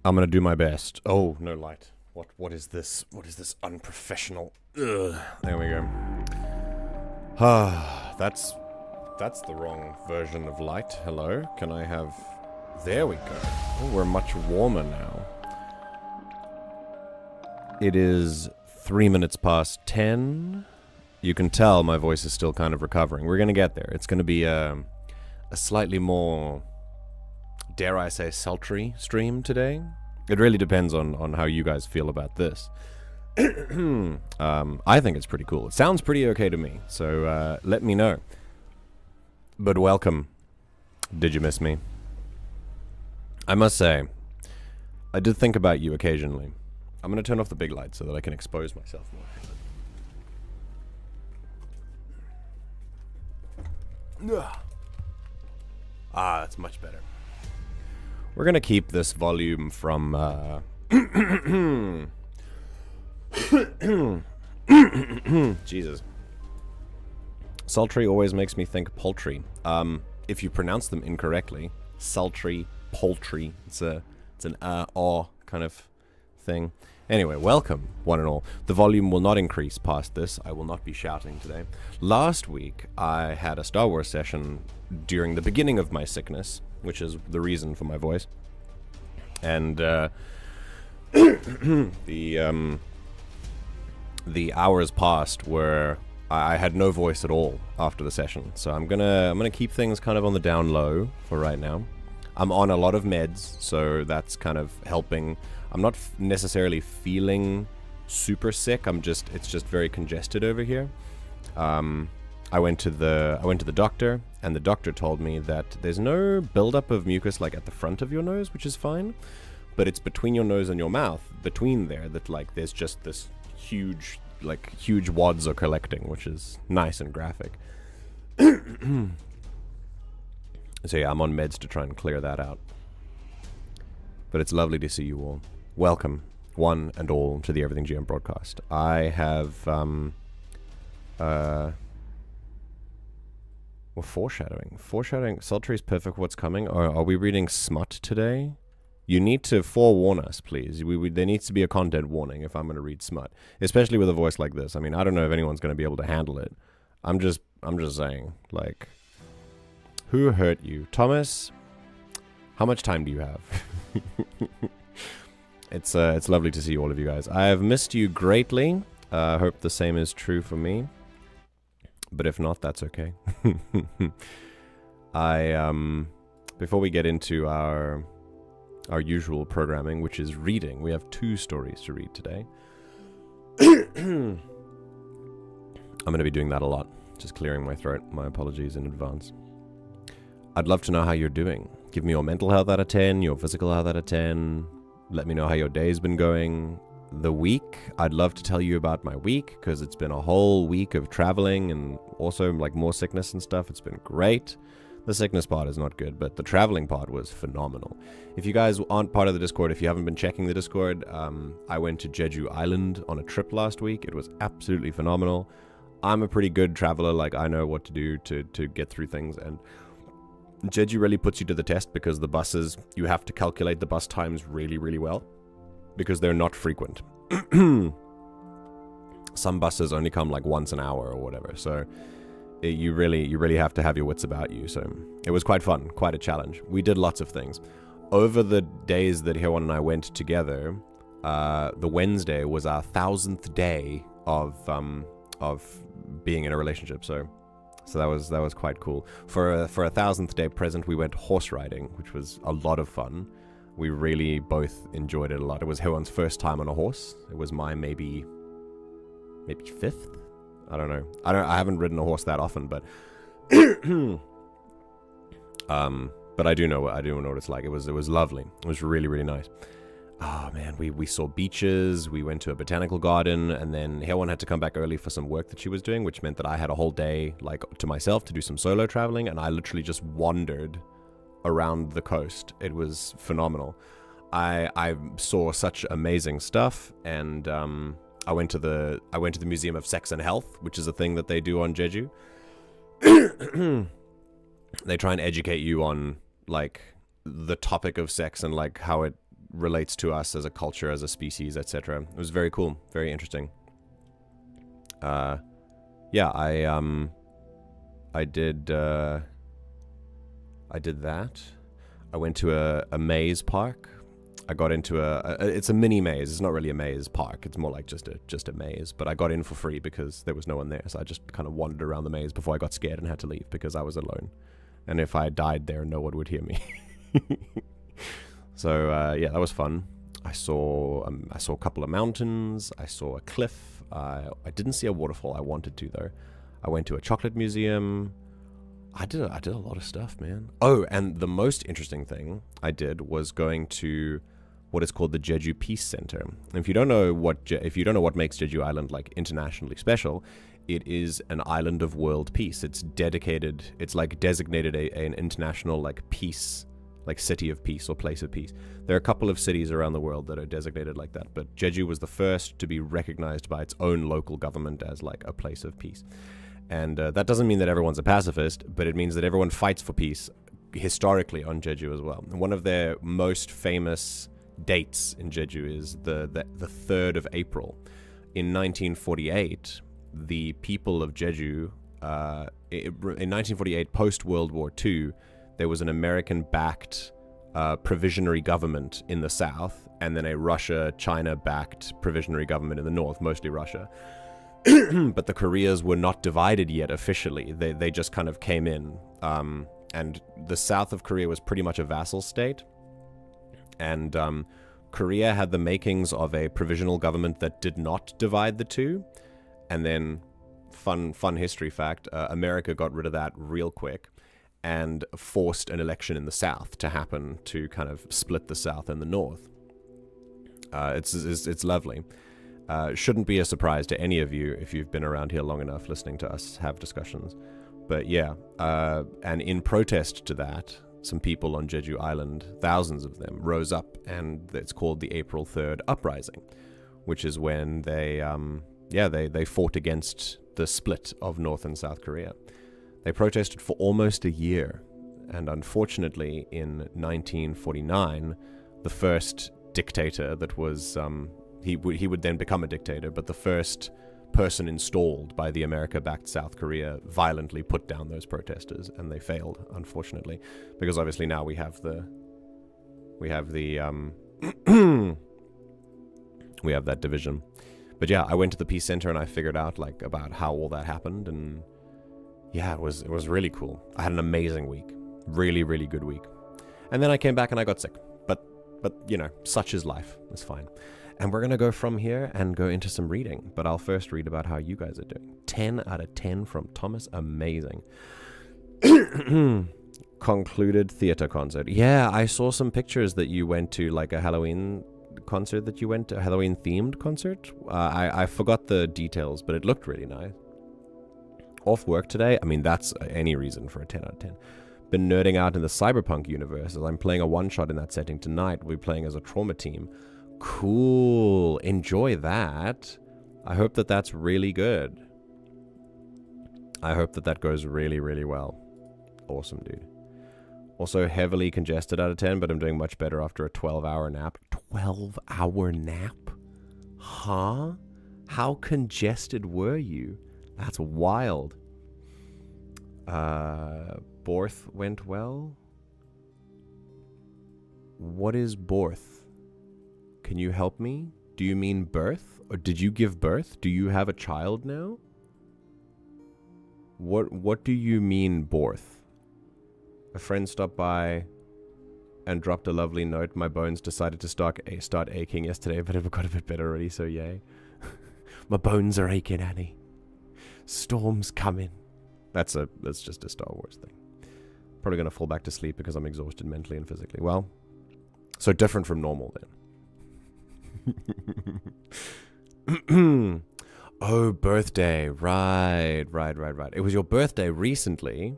I'm gonna do my best. Oh, no light. What is this? What is this unprofessional? Ugh. There we go. Ah, that's the wrong version of light. Hello? Can I have... There we go. Oh, we're much warmer now. It is 3 minutes past 10. You can tell my voice is still kind of recovering. We're gonna get there. It's gonna be a slightly more, dare I say, sultry stream today. It really depends on how you guys feel about this. I think it's pretty cool. It sounds pretty okay to me, so let me know. But welcome. Did you miss me? I must say, I did think about you occasionally. I'm going to turn off the big light so that I can expose myself more. Ah, that's much better. We're going to keep this volume from... Jesus. Sultry always makes me think poultry. If you pronounce them incorrectly, sultry, poultry. It's an kind of thing. Anyway, welcome, one and all. The volume will not increase past this. I will not be shouting today. Last week, I had a Star Wars session during the beginning of my sickness, which is the reason for my voice. And the hours passed where I had no voice at all after the session. So I'm gonna keep things kind of on the down low for right now. I'm on a lot of meds, so that's kind of helping. I'm not necessarily feeling super sick. It's just very congested over here. I went to the doctor, and the doctor told me that there's no buildup of mucus like at the front of your nose, which is fine, but it's between your nose and your mouth, between there, that like there's just this huge wads are collecting, which is nice and graphic. So yeah, I'm on meds to try and clear that out. But it's lovely to see you all. Welcome, one and all, to the Everything GM broadcast. I have, well, foreshadowing. Sultry is perfect for what's coming. Are we reading smut today? You need to forewarn us, please. There needs to be a content warning if I'm going to read smut. Especially with a voice like this. I mean, I don't know if anyone's going to be able to handle it. I'm just saying, like, who hurt you? Thomas, how much time do you have? It's lovely to see all of you guys. I have missed you greatly. Hope the same is true for me. But if not, that's okay. Before we get into our usual programming, which is reading, we have 2 stories to read today. I'm going to be doing that a lot. Just clearing my throat. My apologies in advance. I'd love to know how you're doing. Give me your mental health out of 10, your physical health out of 10. Let me know how your day's been going. The week, I'd love to tell you about my week, because it's been a whole week of traveling and also like more sickness and stuff. It's been great. The sickness part is not good, but the traveling part was phenomenal. If you guys aren't part of the Discord, if you haven't been checking the Discord, I went to Jeju Island on a trip last week. It was absolutely phenomenal. I'm a pretty good traveler. Like, I know what to do to get through things, and Jeju really puts you to the test, because the buses, you have to calculate the bus times really, really well, because they're not frequent. Some buses only come like once an hour or whatever, so you really have to have your wits about you. So it was quite fun, quite a challenge. We did lots of things. Over the days that Hirwan and I went together, the Wednesday was our 1000th day of being in a relationship, so that was quite cool. For a 1000th day present, we went horse riding, which was a lot of fun. We really both enjoyed it a lot. It was Hirwan's first time on a horse. It was my maybe 5th. I don't know. I haven't ridden a horse that often, but but I do know what it's like. It was lovely. It was really, really nice. Oh man, we saw beaches, we went to a botanical garden, and then Hirwan had to come back early for some work that she was doing, which meant that I had a whole day like to myself to do some solo traveling, and I literally just wandered around the coast. It was phenomenal. I saw such amazing stuff, and I went to the Museum of Sex and Health, which is a thing that they do on Jeju. They try and educate you on like the topic of sex and like how it relates to us as a culture, as a species, etc. It was very cool, very interesting. Yeah, I did that. I went to a maze park. I got into it's a mini maze. It's not really a maze park. It's more like just a maze. But I got in for free because there was no one there. So I just kind of wandered around the maze before I got scared and had to leave because I was alone. And if I died there, no one would hear me. So yeah, that was fun. I saw a couple of mountains. I saw a cliff. I didn't see a waterfall. I wanted to though. I went to a chocolate museum. I did a lot of stuff, man. Oh, and the most interesting thing I did was going to what is called the Jeju Peace Center. And if you don't know what makes Jeju Island like internationally special, it is an island of world peace. It's dedicated. It's like designated an international like peace, like city of peace or place of peace. There are a couple of cities around the world that are designated like that, but Jeju was the first to be recognized by its own local government as like a place of peace. And that doesn't mean that everyone's a pacifist, but it means that everyone fights for peace historically on Jeju as well. And one of their most famous dates in Jeju is the 3rd of April. In 1948, the people of Jeju, in 1948, post-World War II, there was an American-backed provisionary government in the south, and then a Russia-China-backed provisionary government in the north, mostly Russia. But the Koreas were not divided yet officially. They just kind of came in. And the south of Korea was pretty much a vassal state. And Korea had the makings of a provisional government that did not divide the two. And then, fun history fact, America got rid of that real quick and forced an election in the south to happen to kind of split the south and the north. It's lovely. Shouldn't be a surprise to any of you if you've been around here long enough listening to us have discussions. But yeah, and in protest to that, some people on Jeju Island, thousands of them, rose up, and it's called the April 3rd Uprising, which is when they fought against the split of North and South Korea. They protested for almost a year, and unfortunately in 1949, the first dictator that was... He would then become a dictator, but the first person installed by the America-backed South Korea violently put down those protesters, and they failed, unfortunately, because obviously now we have the we have that division. But yeah, I went to the Peace Center and I figured out like about how all that happened, and yeah, it was really cool. I had an amazing week, really good week, and then I came back and I got sick. But you know, such is life. It's fine. And we're going to go from here and go into some reading. But I'll first read about how you guys are doing. 10 out of 10 from Thomas. Amazing. Concluded theater concert. Yeah, I saw some pictures that you went to, like a Halloween concert that you went to, a Halloween-themed concert. I forgot the details, but it looked really nice. Off work today? I mean, that's any reason for a 10 out of 10. Been nerding out in the cyberpunk universe as I'm playing a one-shot in that setting tonight. We'll be playing as a trauma team. Cool. Enjoy that. I hope that that's really good. I hope that that goes really well. Awesome, dude. Also heavily congested out of 10, but I'm doing much better after a 12-hour nap. 12-hour nap? Huh? How congested were you? That's wild. Borth went well? What is Borth? Can you help me? Do you mean birth? Or did you give birth? Do you have a child now? What do you mean, Borth? A friend stopped by and dropped a lovely note. My bones decided to start aching yesterday, but it got a bit better already, so yay. My bones are aching, Annie. Storm's coming. That's just a Star Wars thing. Probably going to fall back to sleep because I'm exhausted mentally and physically. Well, so different from normal then. Oh, birthday. Right. It was your birthday recently.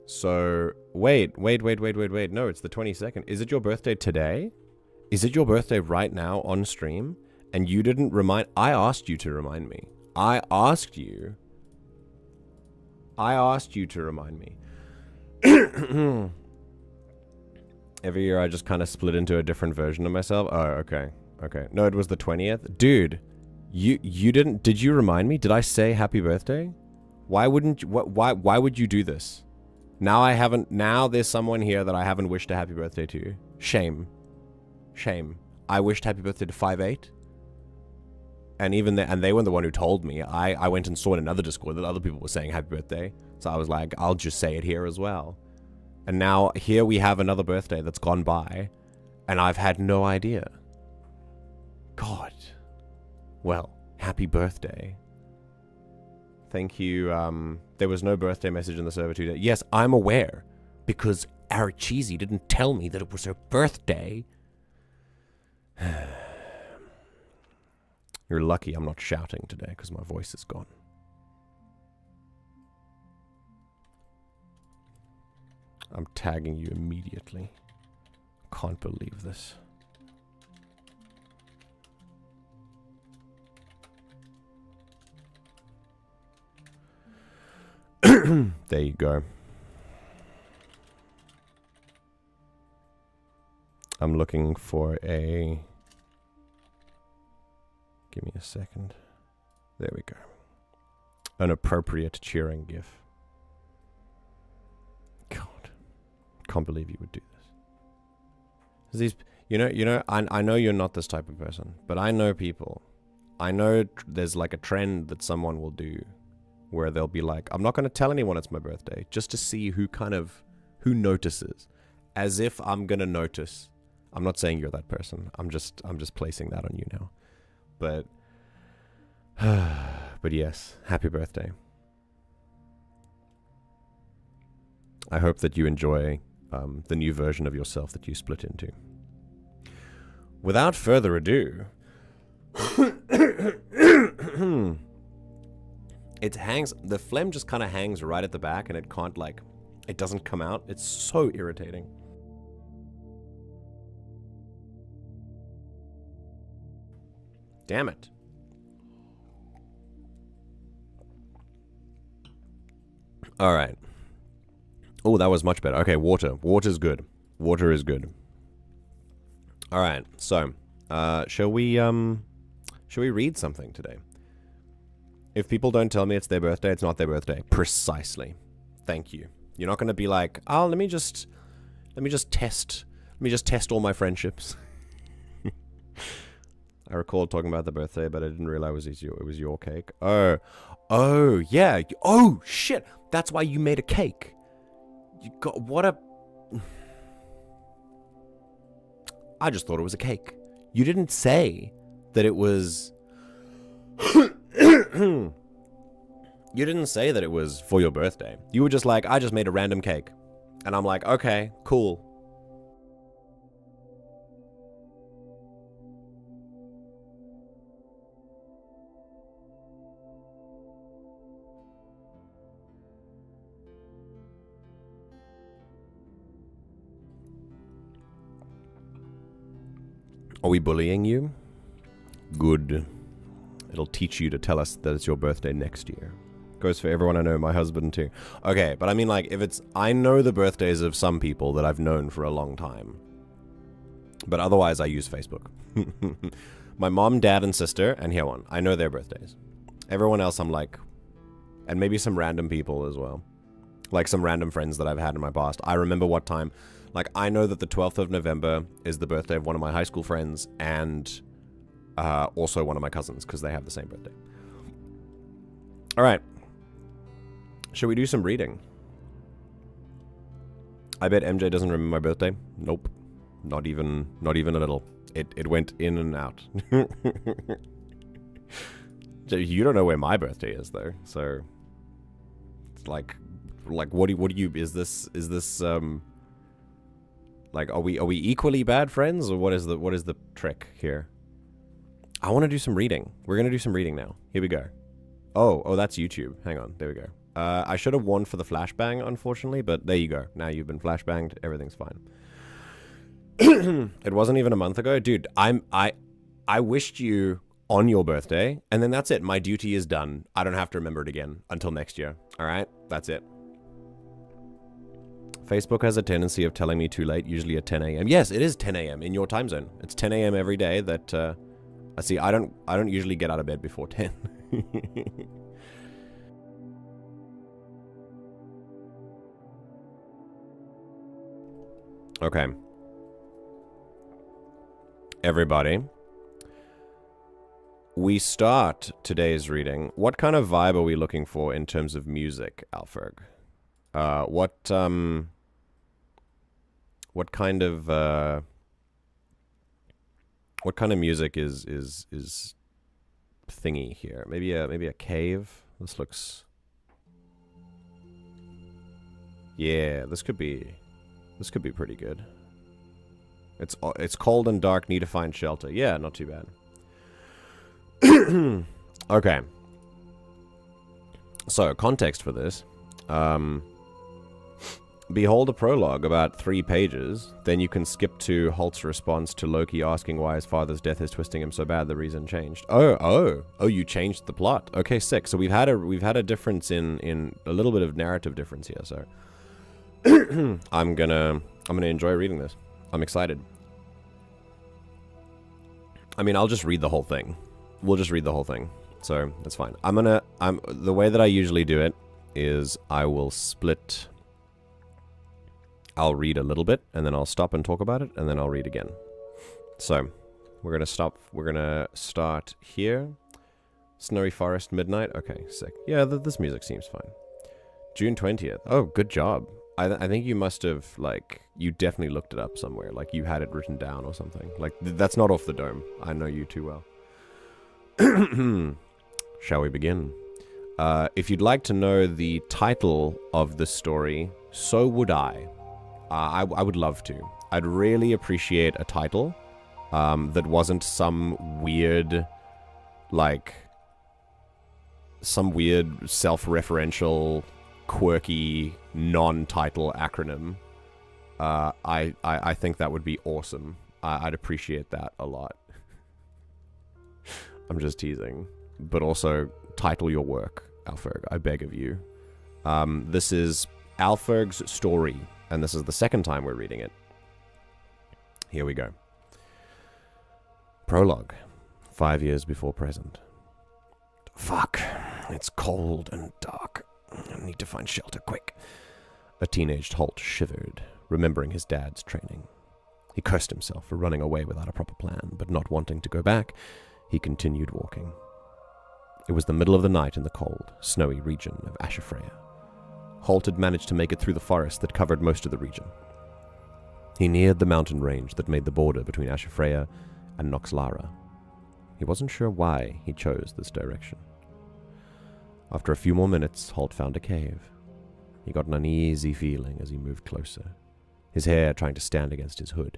So wait. No, it's the 22nd. Is it your birthday today? Is it your birthday right now on stream? And you didn't remind... I asked you to remind me. I asked you to remind me. Every year I just kind of split into a different version of myself. Oh, okay. Okay. No, it was the 20th. Dude, you didn't... Did you remind me? Did I say happy birthday? Why wouldn't you... Why would you do this? Now I haven't... Now there's someone here that I haven't wished a happy birthday to. Shame. Shame. I wished happy birthday to 5'8". And even and they were the one who told me. I went and saw in another Discord that other people were saying happy birthday. So I was like, I'll just say it here as well. And now here we have another birthday that's gone by. And I've had no idea. God. Well, happy birthday. Thank you. There was no birthday message in the server today. Yes, I'm aware. Because Aracheesy didn't tell me that it was her birthday. You're lucky I'm not shouting today because my voice is gone. I'm tagging you immediately. Can't believe this. There you go. I'm looking for a... Give me a second. There we go. An appropriate cheering gif. God. Can't believe you would do this. These, I know you're not this type of person, but I know people. I know there's like a trend that someone will do where they'll be like, I'm not going to tell anyone it's my birthday, just to see who notices. As if I'm going to notice. I'm not saying you're that person. I'm just placing that on you now. But yes, happy birthday. I hope that you enjoy the new version of yourself that you split into. Without further ado, it hangs, the phlegm just kind of hangs right at the back and it can't it doesn't come out. It's so irritating. Damn it. All right. Oh, that was much better. Okay, water. Water's good. Water is good. All right. So, shall we read something today? If people don't tell me it's their birthday, it's not their birthday. Precisely. Thank you. You're not going to be like, "Oh, let me just test all my friendships." I recall talking about the birthday, but I didn't realize it was your cake. Oh, yeah. Oh, shit. That's why you made a cake. You got, what a... I just thought it was a cake. You didn't say that it was... You didn't say that it was for your birthday. You were just like, I just made a random cake. And I'm like, okay, cool. Are we bullying you? Good. It'll teach you to tell us that it's your birthday next year. Goes for everyone I know, my husband too. Okay, but I mean like, if it's... I know the birthdays of some people that I've known for a long time. But otherwise I use Facebook. My mom, dad, and sister, and here one. I know their birthdays. Everyone else I'm like... And maybe some random people as well. Like some random friends that I've had in my past. I remember what time... Like, I know that the 12th of November is the birthday of one of my high school friends and also one of my cousins because they have the same birthday. All right. Shall we do some reading? I bet MJ doesn't remember my birthday. Nope. Not even a little. It went in and out. You don't know where my birthday is though. So it's like what do you is this like, are we equally bad friends, or what is the trick here? I want to do some reading. We're gonna do some reading now. Here we go. Oh, that's YouTube. Hang on, there we go. I should have warned for the flashbang, unfortunately, but there you go. Now you've been flashbanged. Everything's fine. It wasn't even a month ago, dude. I wished you on your birthday, and then that's it. My duty is done. I don't have to remember it again until next year. All right, that's it. Facebook has a tendency of telling me too late, usually at 10 a.m. Yes, it is 10 a.m. in your time zone. It's 10 a.m. every day that, I see, I don't usually get out of bed before 10. Okay. Everybody. We start today's reading. What kind of vibe are we looking for in terms of music, Alpherg? What kind of music is thingy here? Maybe a cave. This looks. Yeah, this could be pretty good. It's cold and dark. Need to find shelter. Yeah, not too bad. Okay. So, context for this. Behold a prologue, about 3 pages. Then you can skip to Holt's response to Loki asking why his father's death is twisting him so bad the reason changed. Oh, you changed the plot. Okay, sick. So we've had a difference in a little bit of narrative difference here, so I'm gonna enjoy reading this. I'm excited. I mean, I'll just read the whole thing. We'll just read the whole thing. So, that's fine. The way that I usually do it is I'll read a little bit, and then I'll stop and talk about it, and then I'll read again. So, we're gonna start here. Snowy Forest, midnight. Okay, sick. Yeah, this music seems fine. June 20th. Oh, good job. I think you must have, you definitely looked it up somewhere. Like, you had it written down or something. Like, that's not off the dome. I know you too well. Shall we begin? If you'd like to know the title of the story, so would I. I would love to. I'd really appreciate a title that wasn't some weird self-referential, quirky, non-title acronym. I think that would be awesome. I'd appreciate that a lot. I'm just teasing. But also, title your work, Alpherg. I beg of you. This is Alpherg's story, and this is the second time we're reading it. Here we go. Prologue. 5 years before present. Fuck. It's cold and dark. I need to find shelter quick. A teenaged Holt shivered, remembering his dad's training. He cursed himself for running away without a proper plan, but not wanting to go back, he continued walking. It was the middle of the night in the cold, snowy region of Ashafreya. Holt had managed to make it through the forest that covered most of the region. He neared the mountain range that made the border between Ashafreya and Noxlara. He wasn't sure why he chose this direction. After a few more minutes, Holt found a cave. He got an uneasy feeling as he moved closer, his hair trying to stand against his hood.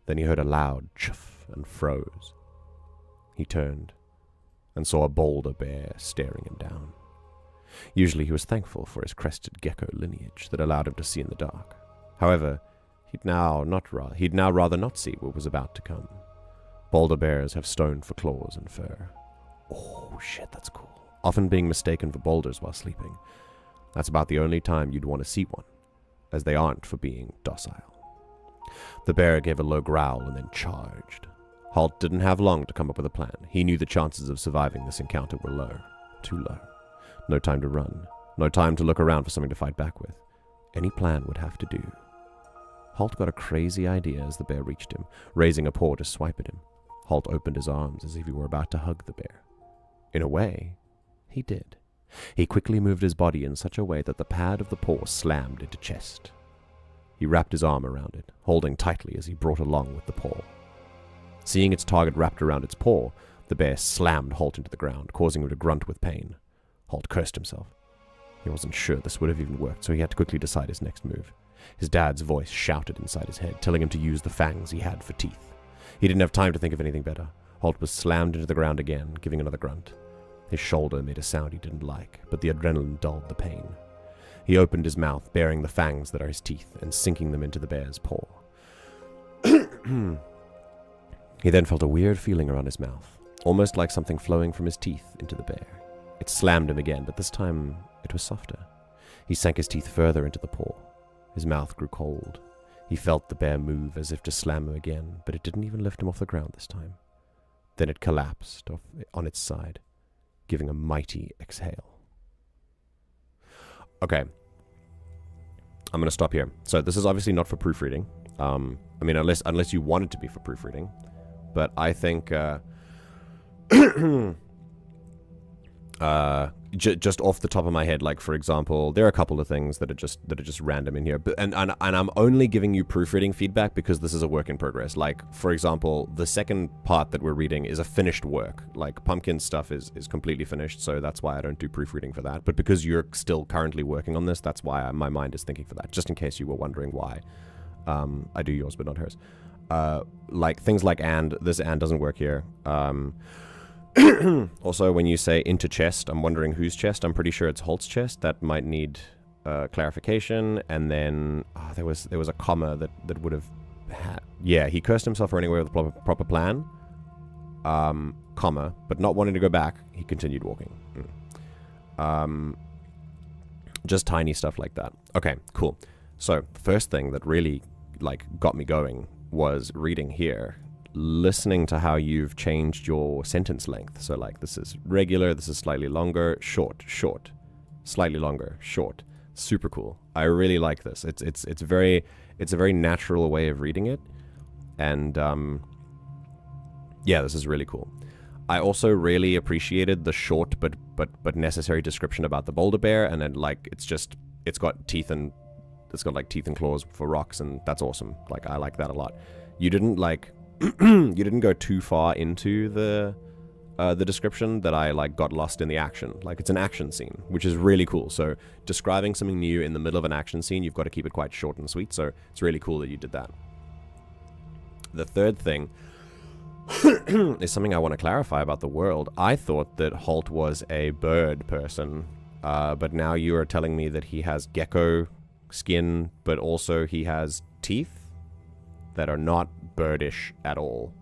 Then he heard a loud chuff and froze. He turned and saw a boulder bear staring him down. Usually he was thankful for his crested gecko lineage that allowed him to see in the dark. However, he'd now rather not see what was about to come. Boulder bears have stone for claws and fur. Oh shit, that's cool. Often being mistaken for boulders while sleeping. That's about the only time you'd want to see one, as they aren't for being docile. The bear gave a low growl and then charged. Holt didn't have long to come up with a plan. He knew the chances of surviving this encounter were low. Too low. No time to run. No time to look around for something to fight back with. Any plan would have to do. Holt got a crazy idea as the bear reached him, raising a paw to swipe at him. Holt opened his arms as if he were about to hug the bear. In a way, he did. He quickly moved his body in such a way that the pad of the paw slammed into chest. He wrapped his arm around it, holding tightly as he brought along with the paw. Seeing its target wrapped around its paw, the bear slammed Holt into the ground, causing him to grunt with pain. Holt cursed himself. He wasn't sure this would have even worked, so he had to quickly decide his next move. His dad's voice shouted inside his head, telling him to use the fangs he had for teeth. He didn't have time to think of anything better. Holt was slammed into the ground again, giving another grunt. His shoulder made a sound he didn't like, but the adrenaline dulled the pain. He opened his mouth, baring the fangs that are his teeth, and sinking them into the bear's paw. He then felt a weird feeling around his mouth, almost like something flowing from his teeth into the bear. It slammed him again, but this time it was softer. He sank his teeth further into the paw. His mouth grew cold. He felt the bear move as if to slam him again, but it didn't even lift him off the ground this time. Then it collapsed on its side, giving a mighty exhale. Okay. I'm going to stop here. So this is obviously not for proofreading. I mean, unless you want it to be for proofreading. But I think... just off the top of my head, like, for example, there are a couple of things that are just random in here, but and I'm only giving you proofreading feedback because this is a work in progress. Like, for example, the second part that we're reading is a finished work. Like, Pumpkin's stuff is completely finished, so that's why I don't do proofreading for that. But because you're still currently working on this, that's why my mind is thinking for that, just in case you were wondering why I do yours but not hers. Like things like this and doesn't work here. Also, when you say into chest, I'm wondering whose chest. I'm pretty sure it's Holt's chest. That might need clarification. And then there was a comma that would have had... Yeah, he cursed himself running away with a proper plan. Comma, but not wanting to go back, he continued walking. Just tiny stuff like that. Okay, cool. So, the first thing that really got me going was reading here. Listening to how you've changed your sentence length. So this is regular, this is slightly longer, short, slightly longer, short. Super cool. I really like this. It's a very natural way of reading it. And yeah, this is really cool. I also really appreciated the short but necessary description about the boulder bear, and then it's got teeth and claws for rocks, and that's awesome. I like that a lot. You didn't you didn't go too far into the description that I got lost in the action. It's an action scene, which is really cool. So describing something new in the middle of an action scene, you've got to keep it quite short and sweet. So it's really cool that you did that. The third thing is something I want to clarify about the world. I thought that Holt was a bird person, but now you are telling me that he has gecko skin, but also he has teeth that are not birdish at all.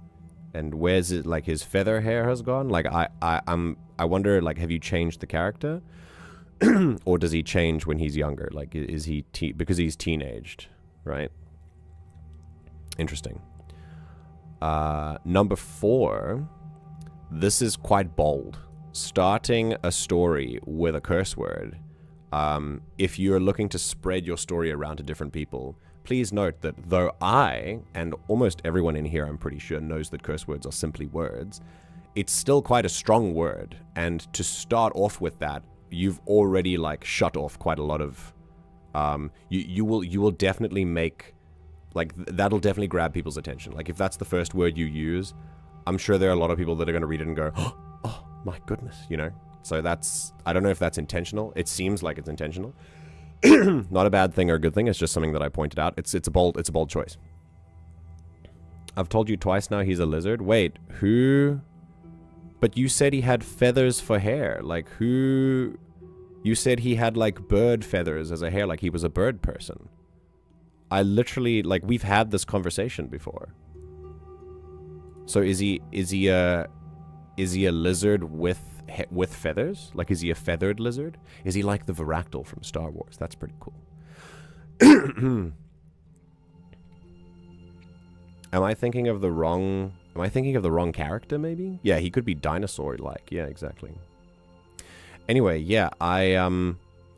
And where's it, his feather hair has gone? I wonder, have you changed the character? Or does he change when he's younger? Is he because he's teenaged, right? Interesting. Number 4, this is quite bold. Starting a story with a curse word. If you're looking to spread your story around to different people, please note that though I, and almost everyone in here I'm pretty sure, knows that curse words are simply words, it's still quite a strong word. And to start off with that, you've already shut off quite a lot of... you will definitely make... that'll definitely grab people's attention. If that's the first word you use, I'm sure there are a lot of people that are going to read it and go, oh my goodness, So that's... I don't know if that's intentional. It seems like it's intentional. Not a bad thing or a good thing. It's just something that I pointed out. It's a bold choice. I've told you twice now he's a lizard. Wait, who? But you said he had feathers for hair. Who? You said he had bird feathers as a hair. He was a bird person. I literally we've had this conversation before. So is he a lizard with feathers? Is he a feathered lizard? Is he like the Varactyl from Star Wars? That's pretty cool. Am I thinking of the wrong character, maybe? Yeah, he could be dinosaur-like. Yeah, exactly. Anyway, yeah, I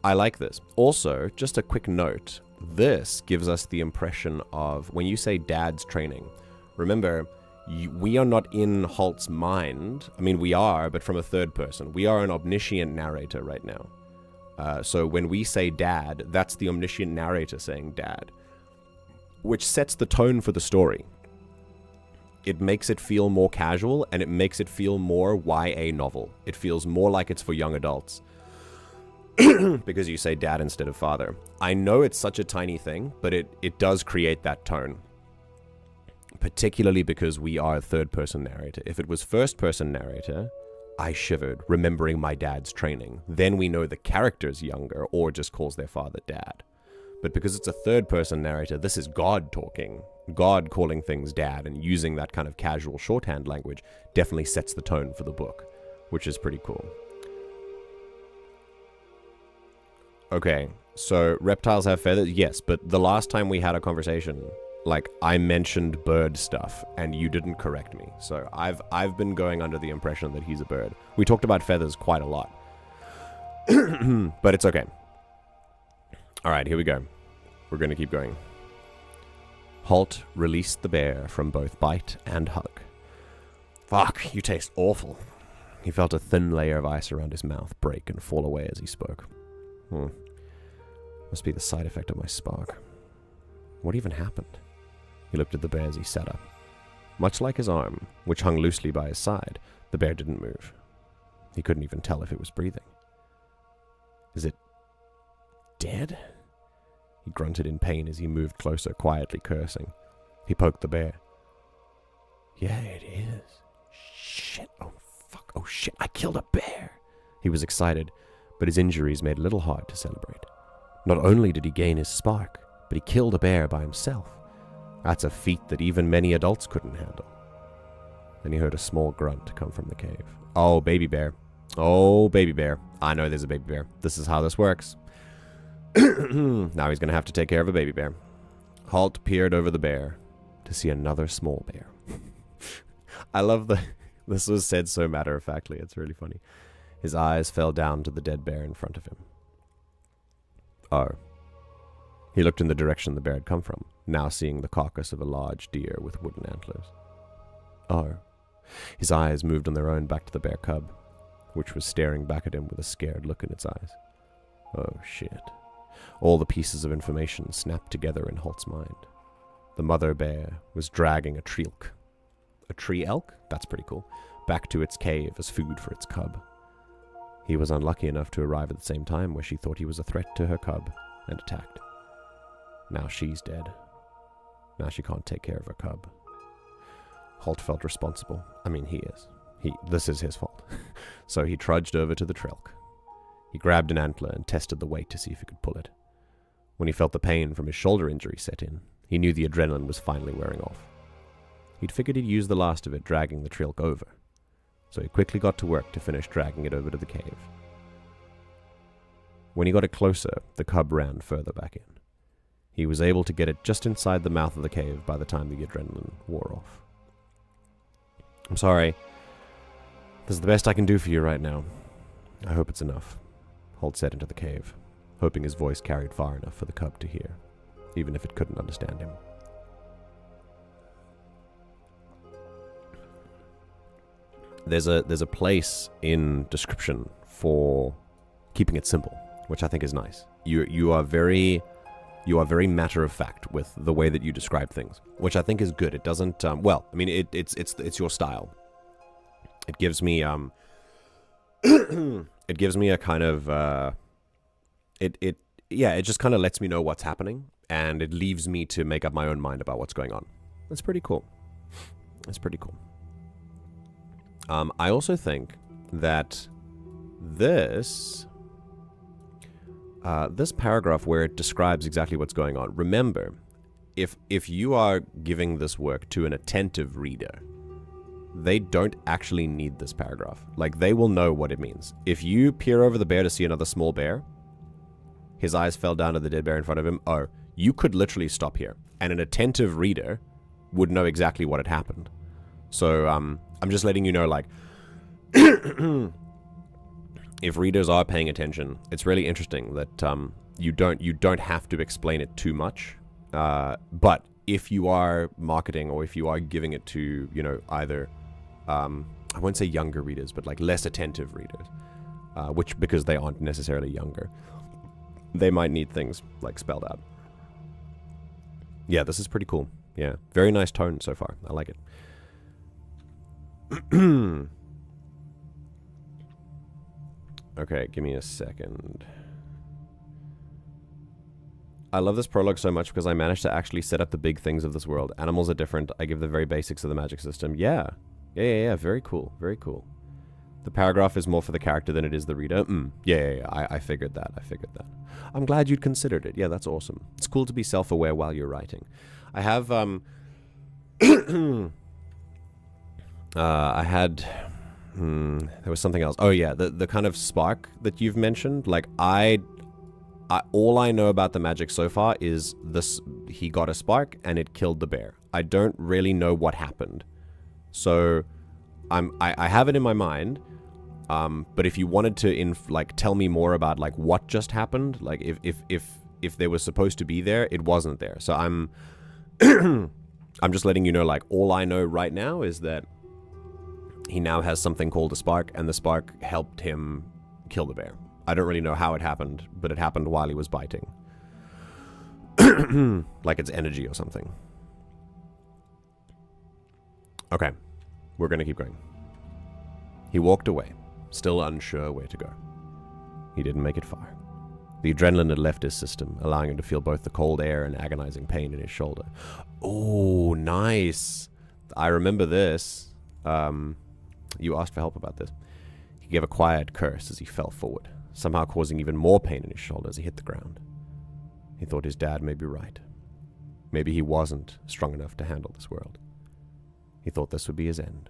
like this. Also, just a quick note. This gives us the impression of, when you say dad's training, remember, we are not in Holt's mind. I mean, we are, but from a third person. We are an omniscient narrator right now. So when we say dad, that's the omniscient narrator saying dad, which sets the tone for the story. It makes it feel more casual, and it makes it feel more YA novel. It feels more like it's for young adults. Because you say dad instead of father. I know it's such a tiny thing, but it does create that tone. Particularly because we are a third-person narrator. If it was first-person narrator, I shivered, remembering my dad's training. Then we know the character's younger, or just calls their father dad. But because it's a third-person narrator, this is God talking. God calling things dad, and using that kind of casual shorthand language definitely sets the tone for the book, which is pretty cool. Okay, So reptiles have feathers? Yes, but the last time we had a conversation, like, I mentioned bird stuff and you didn't correct me. So I've been going under the impression that he's a bird. We talked about feathers quite a lot. But it's okay. Alright, here we go. We're going to keep going. Holt released the bear from both bite and hug. Fuck, you taste awful. He felt a thin layer of ice around his mouth break and fall away as he spoke. Must be the side effect of my spark. What even happened? He looked at the bear as he sat up. Much like his arm, which hung loosely by his side, the bear didn't move. He couldn't even tell if it was breathing. Is it dead? He grunted in pain as he moved closer, quietly cursing. He poked the bear. Yeah, it is. Shit. Oh, fuck. Oh, shit. I killed a bear. He was excited, but his injuries made it a little hard to celebrate. Not only did he gain his spark, but he killed a bear by himself. That's a feat that even many adults couldn't handle. Then he heard a small grunt come from the cave. Oh, baby bear. Oh, baby bear. I know there's a baby bear. This is how this works. Now he's going to have to take care of a baby bear. Holt peered over the bear to see another small bear. I love this was said so matter-of-factly. It's really funny. His eyes fell down to the dead bear in front of him. Oh. He looked in the direction the bear had come from, now seeing the carcass of a large deer with wooden antlers. Oh. His eyes moved on their own back to the bear cub, which was staring back at him with a scared look in its eyes. Oh, shit. All the pieces of information snapped together in Holt's mind. The mother bear was dragging a tree elk. A tree elk? That's pretty cool. Back to its cave as food for its cub. He was unlucky enough to arrive at the same time where she thought he was a threat to her cub and attacked. Now she's dead. Now she can't take care of her cub. Holt felt responsible. I mean, he is. This is his fault. So he trudged over to the trelk. He grabbed an antler and tested the weight to see if he could pull it. When he felt the pain from his shoulder injury set in, he knew the adrenaline was finally wearing off. He'd figured he'd use the last of it dragging the trelk over, so he quickly got to work to finish dragging it over to the cave. When he got it closer, the cub ran further back in. He was able to get it just inside the mouth of the cave by the time the adrenaline wore off. I'm sorry. This is the best I can do for you right now. I hope it's enough, Holt said into the cave, hoping his voice carried far enough for the cub to hear, even if it couldn't understand him. There's a place in description for keeping it simple, which I think is nice. You are very matter of fact with the way that you describe things, which I think is good. It doesn't well, I mean it's your style. It gives me it gives me a kind of it just kind of lets me know what's happening, and it leaves me to make up my own mind about what's going on. That's pretty cool. That's pretty cool. I also think that this paragraph where it describes exactly what's going on. Remember, if you are giving this work to an attentive reader, they don't actually need this paragraph. Like, they will know what it means. If you peer over the bear to see another small bear, his eyes fell down to the dead bear in front of him. Oh, you could literally stop here, and an attentive reader would know exactly what had happened. So, I'm just letting you know, like, if readers are paying attention, it's really interesting that you don't have to explain it too much. But if you are marketing, or if you are giving it to, either I won't say younger readers, but like less attentive readers, which, because they aren't necessarily younger, they might need things like spelled out. Yeah, this is pretty cool. Yeah, very nice tone so far. I like it. Okay, give me a second. I love this prologue so much because I managed to actually set up the big things of this world. Animals are different. I give the very basics of the magic system. Yeah. Very cool. Very cool. The paragraph is more for the character than it is the reader. Yeah. I figured that. I'm glad you'd considered it. Yeah, that's awesome. It's cool to be self-aware while you're writing. I have, I had... there was something else. Oh yeah, the kind of spark that you've mentioned. Like, I all I know about the magic so far is this: he got a spark and it killed the bear. I don't really know what happened, so I have it in my mind. But if you wanted to tell me more about like what just happened, like if there was supposed to be there, it wasn't there. So I'm I'm just letting you know, like, all I know right now is that he now has something called a spark, and the spark helped him kill the bear. I don't really know how it happened, but it happened while he was biting. Like it's energy or something. Okay, we're gonna keep going. He walked away, still unsure where to go. He didn't make it far. The adrenaline had left his system, allowing him to feel both the cold air and agonizing pain in his shoulder. Oh, nice. I remember this. You asked for help about this. He gave a quiet curse as he fell forward, somehow causing even more pain in his shoulder as he hit the ground. He thought his dad may be right. Maybe he wasn't strong enough to handle this world. He thought this would be his end.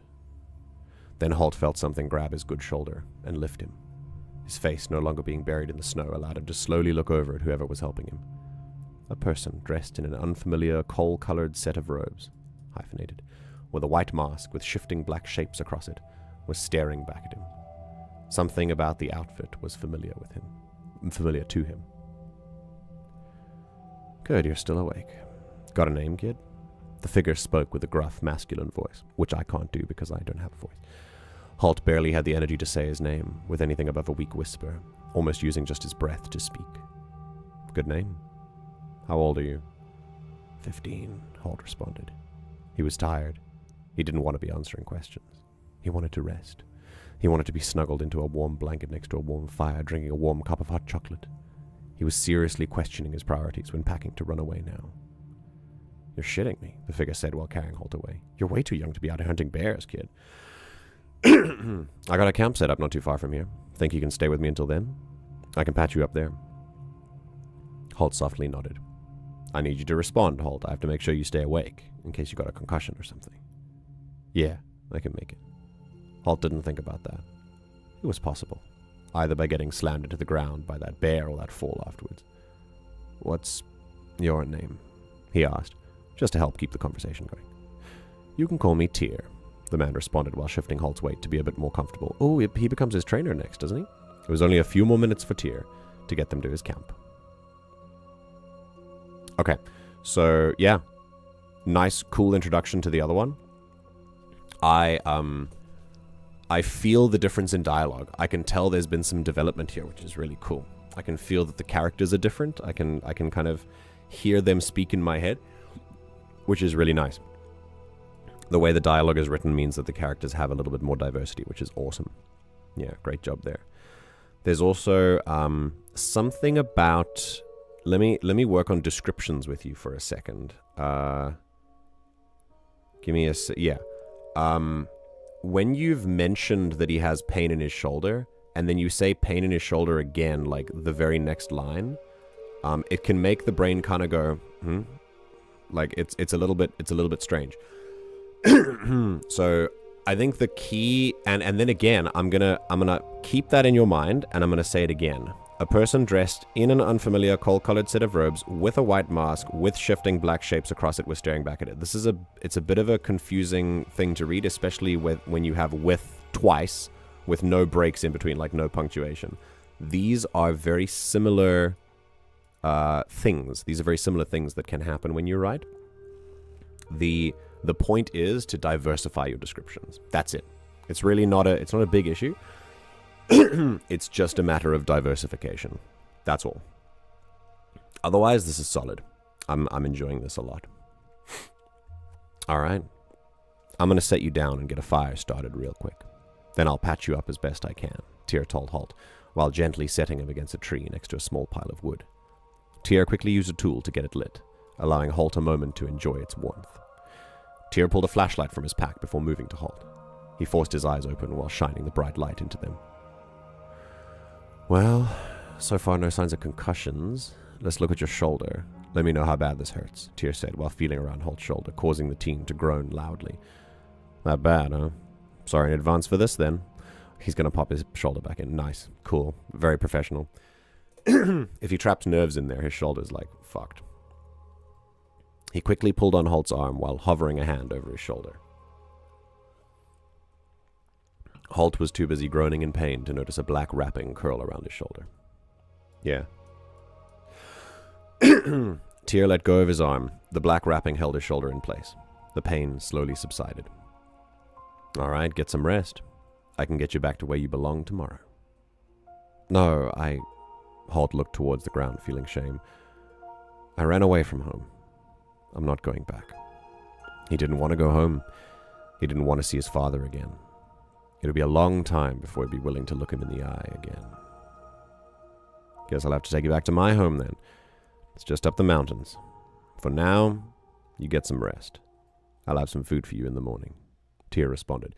Then Holt felt something grab his good shoulder and lift him. His face, no longer being buried in the snow, allowed him to slowly look over at whoever was helping him. A person dressed in an unfamiliar, coal-colored set of robes, hyphenated, with a white mask with shifting black shapes across it, was staring back at him. Something about the outfit was familiar to him. Good, you're still awake. Got a name, kid? The figure spoke with a gruff, masculine voice, which I can't do because I don't have a voice. Holt barely had the energy to say his name, with anything above a weak whisper, almost using just his breath to speak. Good name. How old are you? 15, Holt responded. He was tired. He didn't want to be answering questions. He wanted to rest. He wanted to be snuggled into a warm blanket next to a warm fire, drinking a warm cup of hot chocolate. He was seriously questioning his priorities when packing to run away now. You're shitting me, the figure said while carrying Holt away. You're way too young to be out hunting bears, kid. I got a camp set up not too far from here. Think you can stay with me until then? I can patch you up there. Holt softly nodded. I need you to respond, Holt. I have to make sure you stay awake, in case you got a concussion or something. Yeah, I can make it. Holt didn't think about that. It was possible, either by getting slammed into the ground by that bear or that fall afterwards. What's your name? He asked, just to help keep the conversation going. You can call me Tyr, the man responded while shifting Holt's weight to be a bit more comfortable. Oh, he becomes his trainer next, doesn't he? It was only a few more minutes for Tyr to get them to his camp. Okay, so yeah, nice, cool introduction to the other one. I feel the difference in dialogue. I can tell there's been some development here, which is really cool. I can feel that the characters are different. I can kind of hear them speak in my head, which is really nice. The way the dialogue is written means that the characters have a little bit more diversity, which is awesome. Yeah, great job there. There's also something about... Let me work on descriptions with you for a second. Give me a... Yeah. When you've mentioned that he has pain in his shoulder, and then you say pain in his shoulder again, like the very next line, it can make the brain kind of go, like it's a little bit strange. So I think the key, and then again, I'm gonna keep that in your mind, and I'm gonna say it again. A person dressed in an unfamiliar coal-colored set of robes with a white mask with shifting black shapes across it was staring back at it. It's a bit of a confusing thing to read, especially when you have with twice, with no breaks in between, like no punctuation. These are very similar things. These are very similar things that can happen when you write. The point is to diversify your descriptions. That's it. It's really not a big issue. It's just a matter of diversification. That's all. Otherwise, this is solid. I'm enjoying this a lot. All right. I'm going to set you down and get a fire started real quick. Then I'll patch you up as best I can, Tyr told Holt, while gently setting him against a tree next to a small pile of wood. Tyr quickly used a tool to get it lit, allowing Holt a moment to enjoy its warmth. Tyr pulled a flashlight from his pack before moving to Holt. He forced his eyes open while shining the bright light into them. Well, so far no signs of concussions. Let's look at your shoulder. Let me know how bad this hurts, Tyr said while feeling around Holt's shoulder, causing the teen to groan loudly. That bad, huh? Sorry in advance for this, then. He's going to pop his shoulder back in. Nice. Cool. Very professional. If he traps nerves in there, his shoulder's like fucked. He quickly pulled on Holt's arm while hovering a hand over his shoulder. Holt was too busy groaning in pain to notice a black wrapping curl around his shoulder. Yeah. Tyr let go of his arm. The black wrapping held his shoulder in place. The pain slowly subsided. All right, get some rest. I can get you back to where you belong tomorrow. No, Holt looked towards the ground, feeling shame. I ran away from home. I'm not going back. He didn't want to go home. He didn't want to see his father again. It'll be a long time before he'd be willing to look him in the eye again. Guess I'll have to take you back to my home then. It's just up the mountains. For now, you get some rest. I'll have some food for you in the morning. Tyr responded,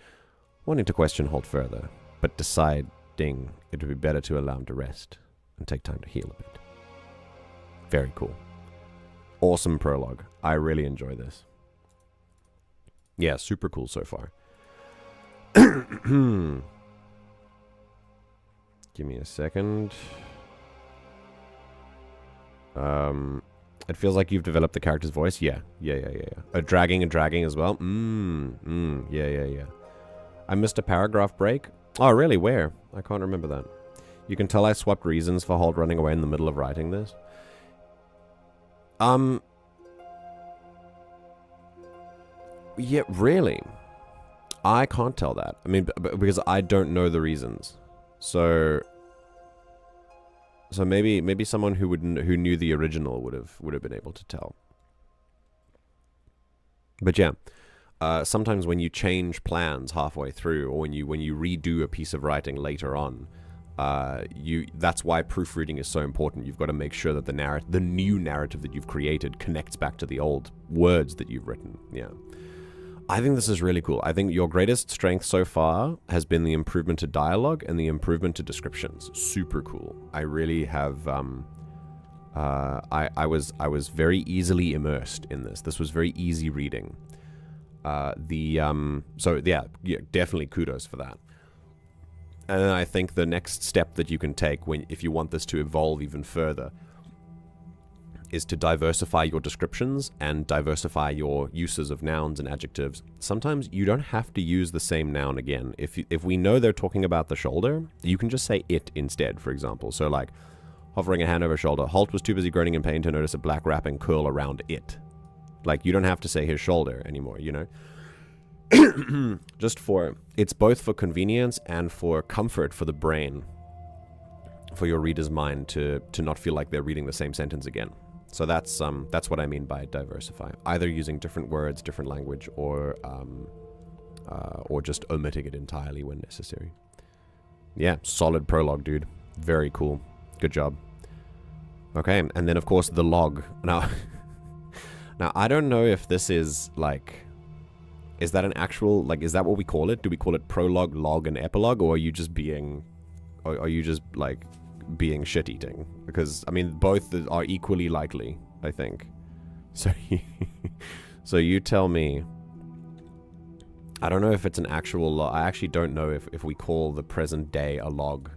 wanting to question Holt further, but deciding it would be better to allow him to rest and take time to heal a bit. Very cool. Awesome prologue. I really enjoy this. Yeah, super cool so far. Give me a second. It feels like you've developed the character's voice. Yeah. Dragging as well. Yeah. I missed a paragraph break. Oh, really? Where? I can't remember that. You can tell I swapped reasons for Holt running away in the middle of writing this. Yeah, really? I can't tell that. I mean, because I don't know the reasons. So maybe someone who knew the original would have been able to tell. But yeah, sometimes when you change plans halfway through, or when you redo a piece of writing later on, that's why proofreading is so important. You've got to make sure that the new narrative that you've created connects back to the old words that you've written. Yeah. I think this is really cool. I think your greatest strength so far has been the improvement to dialogue and the improvement to descriptions. Super cool. I really have. I was very easily immersed in this. This was very easy reading. So yeah, definitely kudos for that. And then I think the next step that you can take if you want this to evolve even further is to diversify your descriptions and diversify your uses of nouns and adjectives. Sometimes you don't have to use the same noun again. If we know they're talking about the shoulder, you can just say it instead, for example. So like, hovering a hand over shoulder, Holt was too busy groaning in pain to notice a black wrapping curl around it. Like, you don't have to say his shoulder anymore, you know? It's both for convenience and for comfort for the brain, for your reader's mind to not feel like they're reading the same sentence again. So that's what I mean by diversify. Either using different words, different language, or just omitting it entirely when necessary. Yeah, solid prologue, dude. Very cool. Good job. Okay, and then of course the log. Now I don't know if this is like, is that an actual, like, is that what we call it? Do we call it prologue, log, and epilogue, or are you just being shit-eating? Because, I mean, both are equally likely, I think. So you tell me. I don't know if it's an actual log. I actually don't know if we call the present day a log.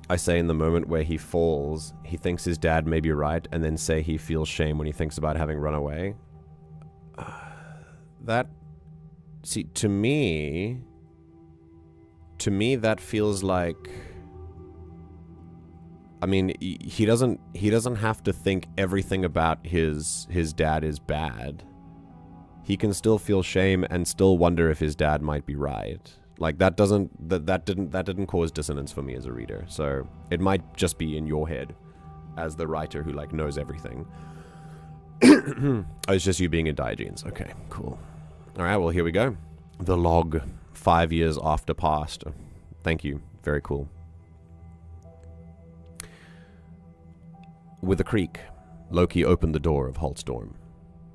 I say in the moment where he falls, he thinks his dad may be right, and then say he feels shame when he thinks about having run away. To me, that feels like, I mean, he doesn't have to think everything about his dad is bad. He can still feel shame and still wonder if his dad might be right. Like, that didn't cause dissonance for me as a reader. So it might just be in your head as the writer who like knows everything. Oh, it's just you being in Diogenes. Okay, cool. All right, well, here we go. The log, 5 years after past. Thank you. Very cool. With a creak, Loki opened the door of Holt's dorm.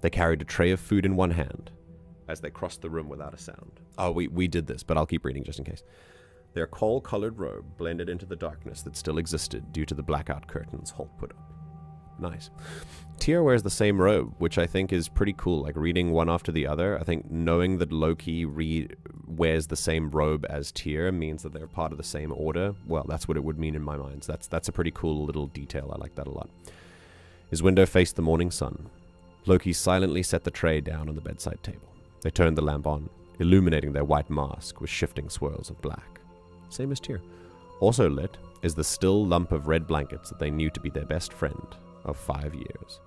They carried a tray of food in one hand as they crossed the room without a sound. Oh, we did this, but I'll keep reading just in case. Their coal-colored robe blended into the darkness that still existed due to the blackout curtains Holt put up. Nice. Tyr wears the same robe, which I think is pretty cool. Like, reading one after the other, I think knowing that Loki wears the same robe as Tyr means that they're part of the same order. Well, that's what it would mean in my mind. So that's a pretty cool little detail. I like that a lot. His window faced the morning sun. Loki silently set the tray down on the bedside table. They turned the lamp on, illuminating their white mask with shifting swirls of black. Same as Tyr. Also lit is the still lump of red blankets that they knew to be their best friend of 5 years.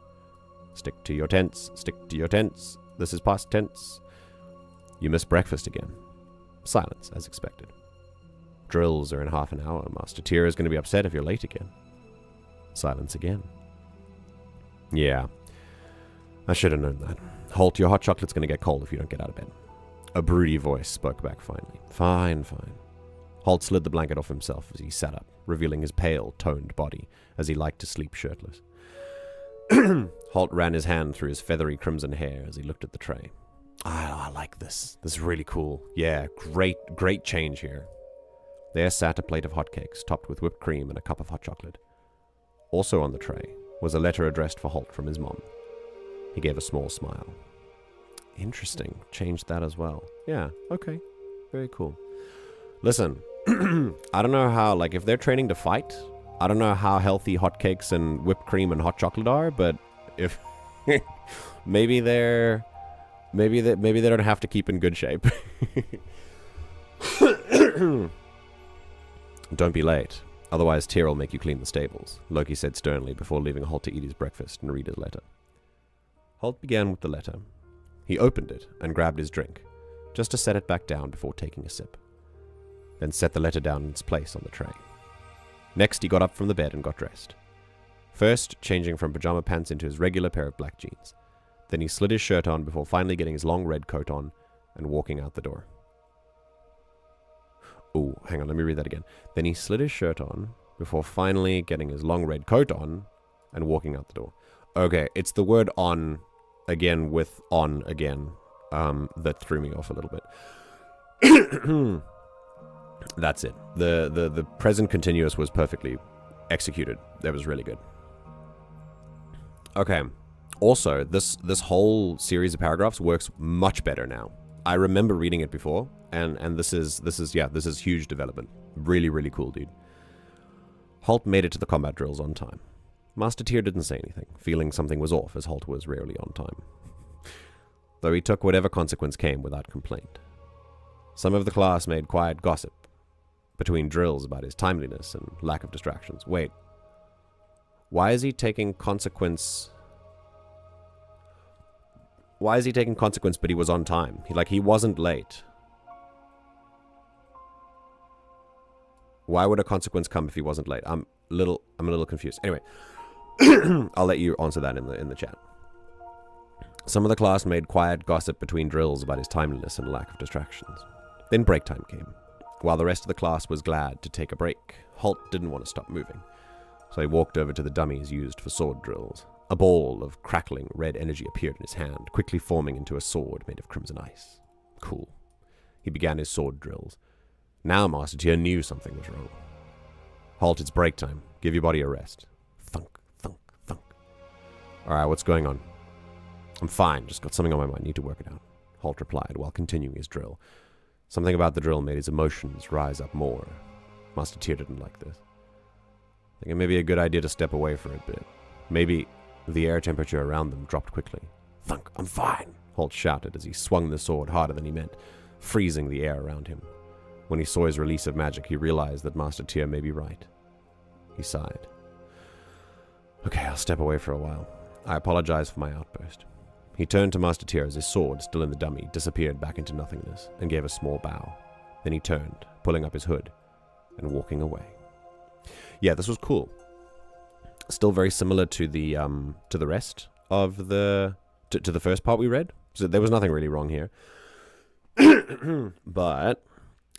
Stick to your tents, stick to your tents. This is past tense. You missed breakfast again. Silence, as expected. Drills are in half an hour. Master Tyr is going to be upset if you're late again. Silence again. Yeah. I should have known that. Holt, your hot chocolate's going to get cold if you don't get out of bed. A broody voice spoke back finally. Fine, fine. Holt slid the blanket off himself as he sat up, revealing his pale, toned body, as he liked to sleep shirtless. Holt ran his hand through his feathery crimson hair as he looked at the tray. I like this. This is really cool. Yeah, great change here. There sat a plate of hotcakes, topped with whipped cream and a cup of hot chocolate. Also on the tray was a letter addressed for Holt from his mom. He gave a small smile. Interesting. Changed that as well. Yeah, okay. Very cool. Listen, I don't know how, like, if they're training to fight, I don't know how healthy hotcakes and whipped cream and hot chocolate are, but if maybe they don't have to keep in good shape. Don't be late, otherwise Tyr will make you clean the stables, Loki said sternly before leaving Holt to eat his breakfast and read his letter. Holt began with the letter. He opened it and grabbed his drink, just to set it back down before taking a sip. Then set the letter down in its place on the tray. Next, he got up from the bed and got dressed. First, changing from pajama pants into his regular pair of black jeans. Then he slid his shirt on before finally getting his long red coat on and walking out the door. Oh, hang on, let me read that again. Then he slid his shirt on before finally getting his long red coat on and walking out the door. Okay, it's the word on again with on again that threw me off a little bit. That's it. The present continuous was perfectly executed. That was really good. Okay. Also, this whole series of paragraphs works much better now. I remember reading it before, and this is huge development. Really, really cool, dude. Holt made it to the combat drills on time. Master Tyr didn't say anything, feeling something was off, as Holt was rarely on time. Though he took whatever consequence came without complaint. Some of the class made quiet gossip between drills about his timeliness and lack of distractions. Wait. Why is he taking consequence? Why is he taking consequence but he was on time? He wasn't late. Why would a consequence come if he wasn't late? I'm a little confused. Anyway, I'll let you answer that in the chat. Some of the class made quiet gossip between drills about his timeliness and lack of distractions. Then break time came. While the rest of the class was glad to take a break, Holt didn't want to stop moving. So he walked over to the dummies used for sword drills. A ball of crackling red energy appeared in his hand, quickly forming into a sword made of crimson ice. Cool. He began his sword drills. Now Master Tyr knew something was wrong. Holt, it's break time. Give your body a rest. Thunk, thunk, thunk. Alright, what's going on? I'm fine, just got something on my mind. Need to work it out. Holt replied while continuing his drill. Something about the drill made his emotions rise up more. Master Tyr didn't like this. I think it may be a good idea to step away for a bit. Maybe the air temperature around them dropped quickly. Thunk, I'm fine, Holt shouted as he swung the sword harder than he meant, freezing the air around him. When he saw his release of magic, he realized that Master Tyr may be right. He sighed. Okay, I'll step away for a while. I apologize for my outburst. He turned to Master Tyr as his sword, still in the dummy, disappeared back into nothingness, and gave a small bow. Then he turned, pulling up his hood, and walking away. Yeah, this was cool. Still very similar to the rest of the to the first part we read. So there was nothing really wrong here. But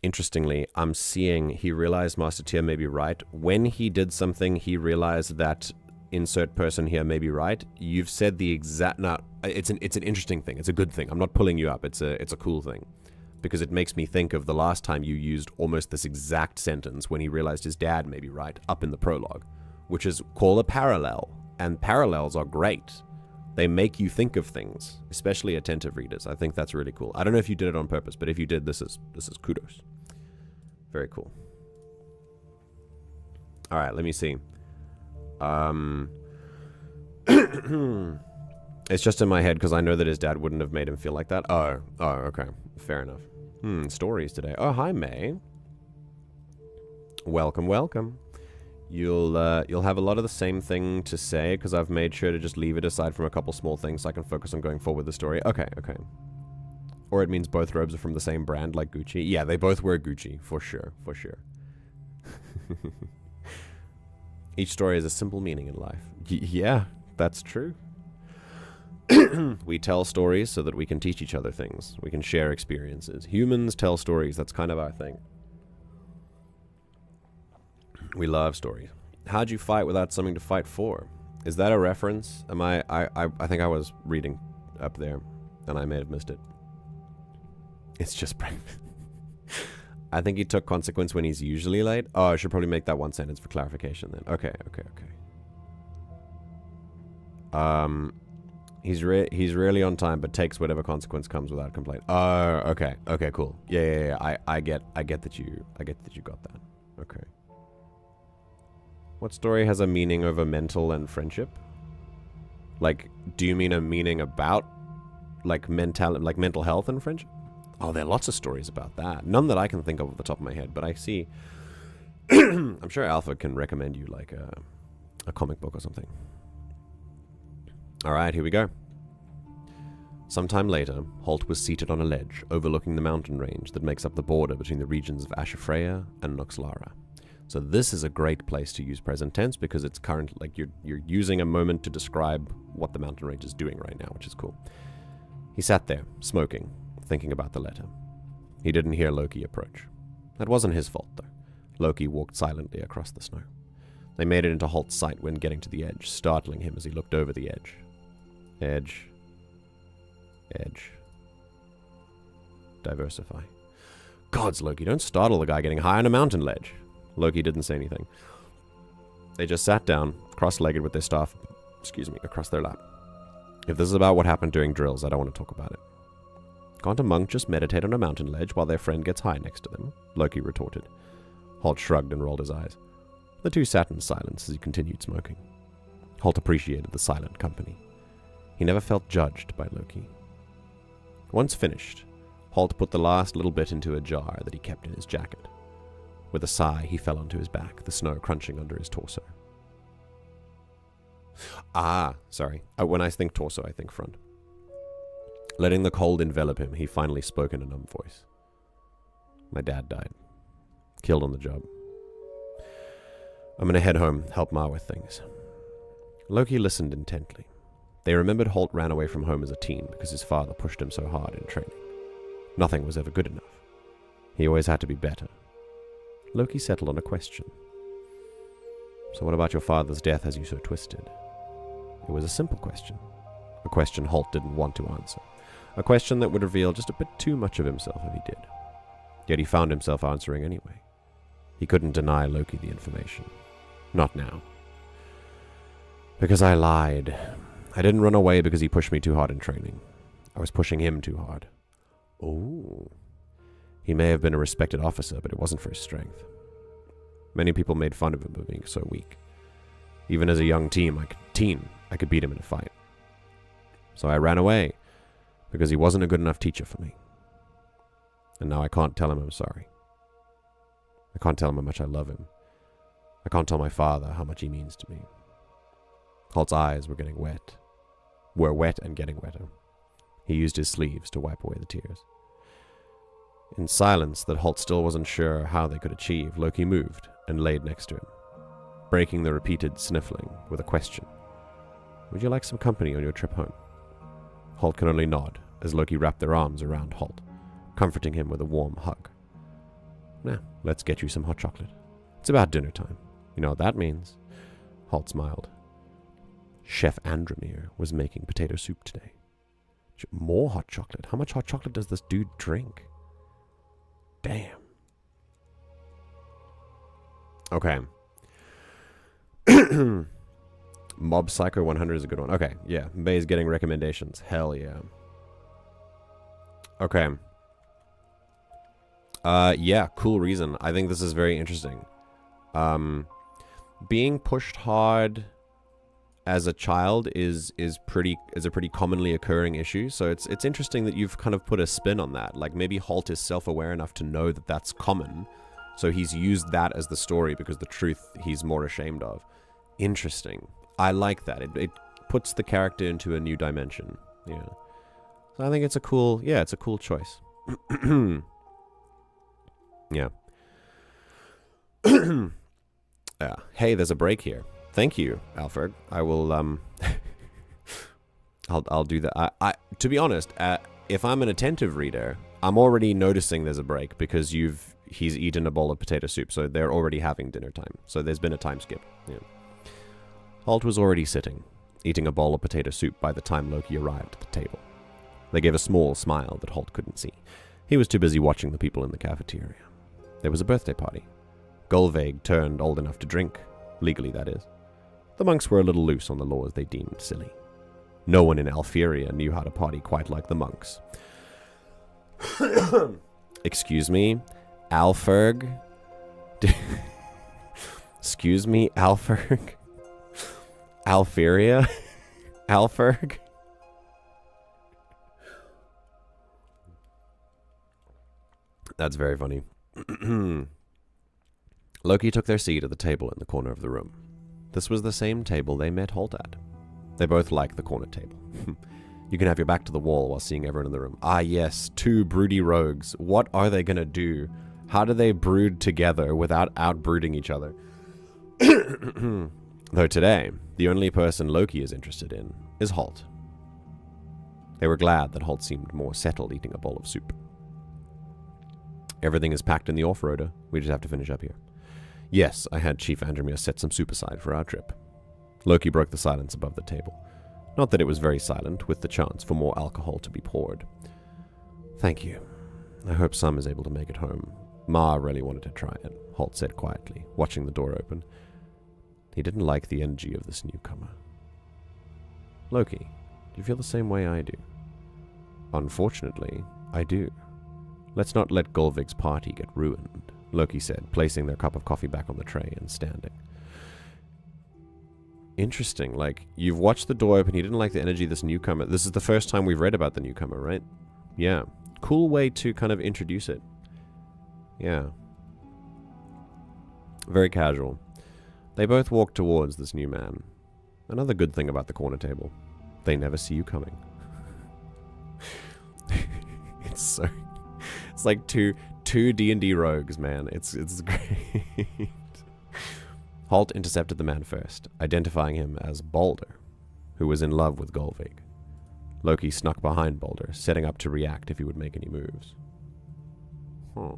interestingly, I'm seeing he realized Master Tyr may be right. When he did something, he realized that insert person here may be right. You've said the exact... No, it's an interesting thing. It's a good thing. I'm not pulling you up. It's a cool thing. Because it makes me think of the last time you used almost this exact sentence when he realized his dad may be right up in the prologue. Which is called a parallel. And parallels are great. They make you think of things, especially attentive readers. I think that's really cool. I don't know if you did it on purpose, but if you did, this is kudos. Very cool. All right, let me see. It's just in my head because I know that his dad wouldn't have made him feel like that. Oh, okay. Fair enough. Stories today. Oh, hi, May. Welcome, welcome. You'll have a lot of the same thing to say because I've made sure to just leave it aside from a couple small things so I can focus on going forward with the story. Okay. Or it means both robes are from the same brand, like Gucci. Yeah, they both wear Gucci, for sure. Each story has a simple meaning in life. Yeah, that's true. We tell stories so that we can teach each other things. We can share experiences. Humans tell stories. That's kind of our thing. We love stories. How'd you fight without something to fight for? Is that a reference? I think I was reading up there, and I may have missed it. It's just breakfast. I think he took consequence when he's usually late. Oh, I should probably make that one sentence for clarification then. Okay. He's rarely on time, but takes whatever consequence comes without complaint. Oh, okay, cool. Yeah. I get that you got that. Okay. What story has a meaning over mental and friendship? Like, do you mean a meaning about like mental health and friendship? Oh, there are lots of stories about that. None that I can think of off the top of my head, but I see. I'm sure Alpha can recommend you like a comic book or something. All right, here we go. Sometime later, Holt was seated on a ledge overlooking the mountain range that makes up the border between the regions of Ashafreya and Noxlara. So this is a great place to use present tense because it's current, like you're using a moment to describe what the mountain range is doing right now, which is cool. He sat there, smoking, thinking about the letter. He didn't hear Loki approach. That wasn't his fault, though. Loki walked silently across the snow. They made it into Holt's sight when getting to the edge, startling him as he looked over the edge. Edge. Diversify. Gods, Loki, don't startle the guy getting high on a mountain ledge. Loki didn't say anything. They just sat down, cross-legged with their staff, across their lap. If this is about what happened during drills, I don't want to talk about it. Can't a monk just meditate on a mountain ledge while their friend gets high next to them? Loki retorted. Holt shrugged and rolled his eyes. The two sat in silence as he continued smoking. Holt appreciated the silent company. He never felt judged by Loki. Once finished, Holt put the last little bit into a jar that he kept in his jacket. With a sigh, he fell onto his back, the snow crunching under his torso. Sorry. When I think torso, I think front. Letting the cold envelop him, he finally spoke in a numb voice. My dad died. Killed on the job. I'm gonna head home, help Ma with things. Loki listened intently. They remembered Holt ran away from home as a teen because his father pushed him so hard in training. Nothing was ever good enough. He always had to be better. Loki settled on a question. So what about your father's death has you so twisted? It was a simple question. A question Holt didn't want to answer. A question that would reveal just a bit too much of himself if he did. Yet he found himself answering anyway. He couldn't deny Loki the information. Not now. Because I lied. I didn't run away because he pushed me too hard in training. I was pushing him too hard. Oh. He may have been a respected officer, but it wasn't for his strength. Many people made fun of him for being so weak. Even as a young teen, I could beat him in a fight. So I ran away, because he wasn't a good enough teacher for me. And now I can't tell him I'm sorry. I can't tell him how much I love him. I can't tell my father how much he means to me. Holt's eyes were wet and getting wetter. He used his sleeves to wipe away the tears. In silence that Holt still wasn't sure how they could achieve, Loki moved and laid next to him, breaking the repeated sniffling with a question. Would you like some company on your trip home? Holt could only nod as Loki wrapped their arms around Holt, comforting him with a warm hug. Now, let's get you some hot chocolate. It's about dinner time. You know what that means. Holt smiled. Chef Andromir was making potato soup today. More hot chocolate? How much hot chocolate does this dude drink? Damn. Okay. Mob Psycho 100 is a good one. Okay, yeah. Bay's getting recommendations. Hell yeah. Okay. Yeah, cool reason. I think this is very interesting. Being pushed hard as a child is a pretty commonly occurring issue. So it's interesting that you've kind of put a spin on that. Like maybe Holt is self-aware enough to know that that's common. So he's used that as the story because the truth he's more ashamed of. Interesting. I like that. It puts the character into a new dimension. Yeah. So I think it's a cool choice. Yeah. Hey, there's a break here. Thank you, Alpherg. I will I'll do that. I to be honest, if I'm an attentive reader, I'm already noticing there's a break because he's eaten a bowl of potato soup, so they're already having dinner time. So there's been a time skip. Yeah. Holt was already sitting, eating a bowl of potato soup by the time Loki arrived at the table. They gave a small smile that Holt couldn't see. He was too busy watching the people in the cafeteria. There was a birthday party. Golvaig turned old enough to drink, legally that is. The monks were a little loose on the laws they deemed silly. No one in Alpheria knew how to party quite like the monks. Excuse me, Alpherg? Excuse me, Alpherg? Alpheria? Alpherg? That's very funny. Loki took their seat at the table in the corner of the room. This was the same table they met Holt at. They both liked the corner table. You can have your back to the wall while seeing everyone in the room. Ah yes, two broody rogues. What are they gonna do? How do they brood together without outbrooding each other? Though today, the only person Loki is interested in is Holt. They were glad that Holt seemed more settled eating a bowl of soup. Everything is packed in the off-roader. We just have to finish up here. Yes, I had Chief Andromir set some soup aside for our trip. Loki broke the silence above the table. Not that it was very silent, with the chance for more alcohol to be poured. Thank you. I hope Sam is able to make it home. Ma really wanted to try it, Holt said quietly, watching the door open. He didn't like the energy of this newcomer. Loki, do you feel the same way I do? Unfortunately, I do. Let's not let Golvig's party get ruined, Loki said, placing their cup of coffee back on the tray and standing. Interesting, like, you've watched the door open, he didn't like the energy of this newcomer. This is the first time we've read about the newcomer, right? Yeah. Cool way to kind of introduce it. Yeah. Very casual. They both walked towards this new man. Another good thing about the corner table. They never see you coming. It's like two D&D rogues, man. It's great. Holt intercepted the man first, identifying him as Balder, who was in love with Golvaig. Loki snuck behind Balder, setting up to react if he would make any moves. Huh.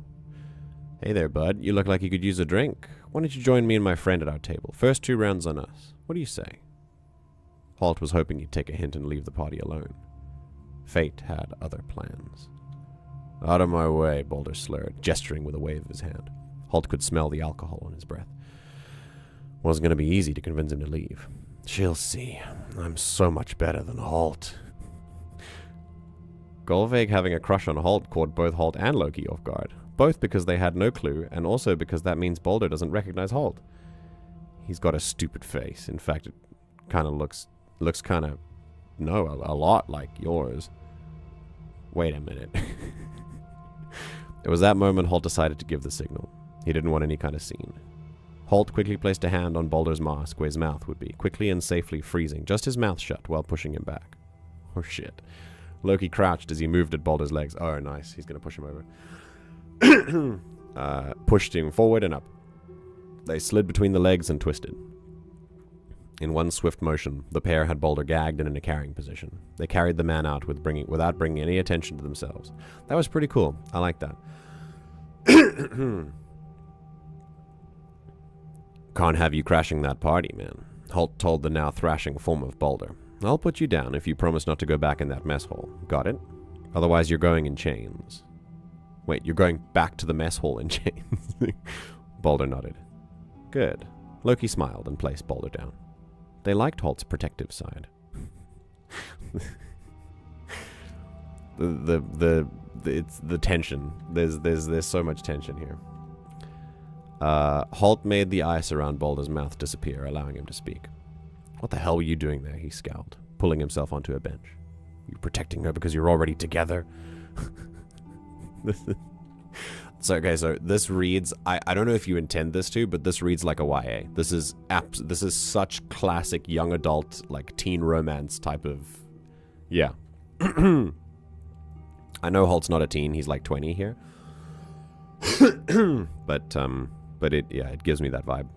Hey there, bud. You look like you could use a drink. Why don't you join me and my friend at our table? First 2 rounds on us. What do you say? Holt was hoping he'd take a hint and leave the party alone. Fate had other plans. Out of my way, Balder slurred, gesturing with a wave of his hand. Holt could smell the alcohol on his breath. Wasn't going to be easy to convince him to leave. She'll see. I'm so much better than Holt. Golvaig having a crush on Holt caught both Holt and Loki off guard. Both because they had no clue, and also because that means Balder doesn't recognize Holt. He's got a stupid face. In fact, it kind of looks kind of, a lot like yours. Wait a minute. It was that moment Holt decided to give the signal. He didn't want any kind of scene. Holt quickly placed a hand on Balder's mask where his mouth would be, quickly and safely freezing just his mouth shut while pushing him back. Oh shit. Loki crouched as he moved at Balder's legs. Oh, nice. He's going to push him over. Pushed him forward and up. They slid between the legs and twisted. In one swift motion, the pair had Balder gagged and in a carrying position. They carried the man out without bringing any attention to themselves. That was pretty cool. I like that. Can't have you crashing that party, man. Holt told the now thrashing form of Balder. I'll put you down if you promise not to go back in that mess hall. Got it? Otherwise you're going in chains. Wait, you're going back to the mess hall in chains? Balder nodded. Good. Loki smiled and placed Balder down. They liked Holt's protective side. It's the tension. There's so much tension here. Holt made the ice around Boulder's mouth disappear, allowing him to speak. What the hell were you doing there? He scowled, pulling himself onto a bench. You protecting her because you're already together? So, okay, so this reads, I don't know if you intend this to, but this reads like a YA. This is such classic young adult, like teen romance type of, yeah. I know Holt's not a teen, he's like 20 here. but it gives me that vibe.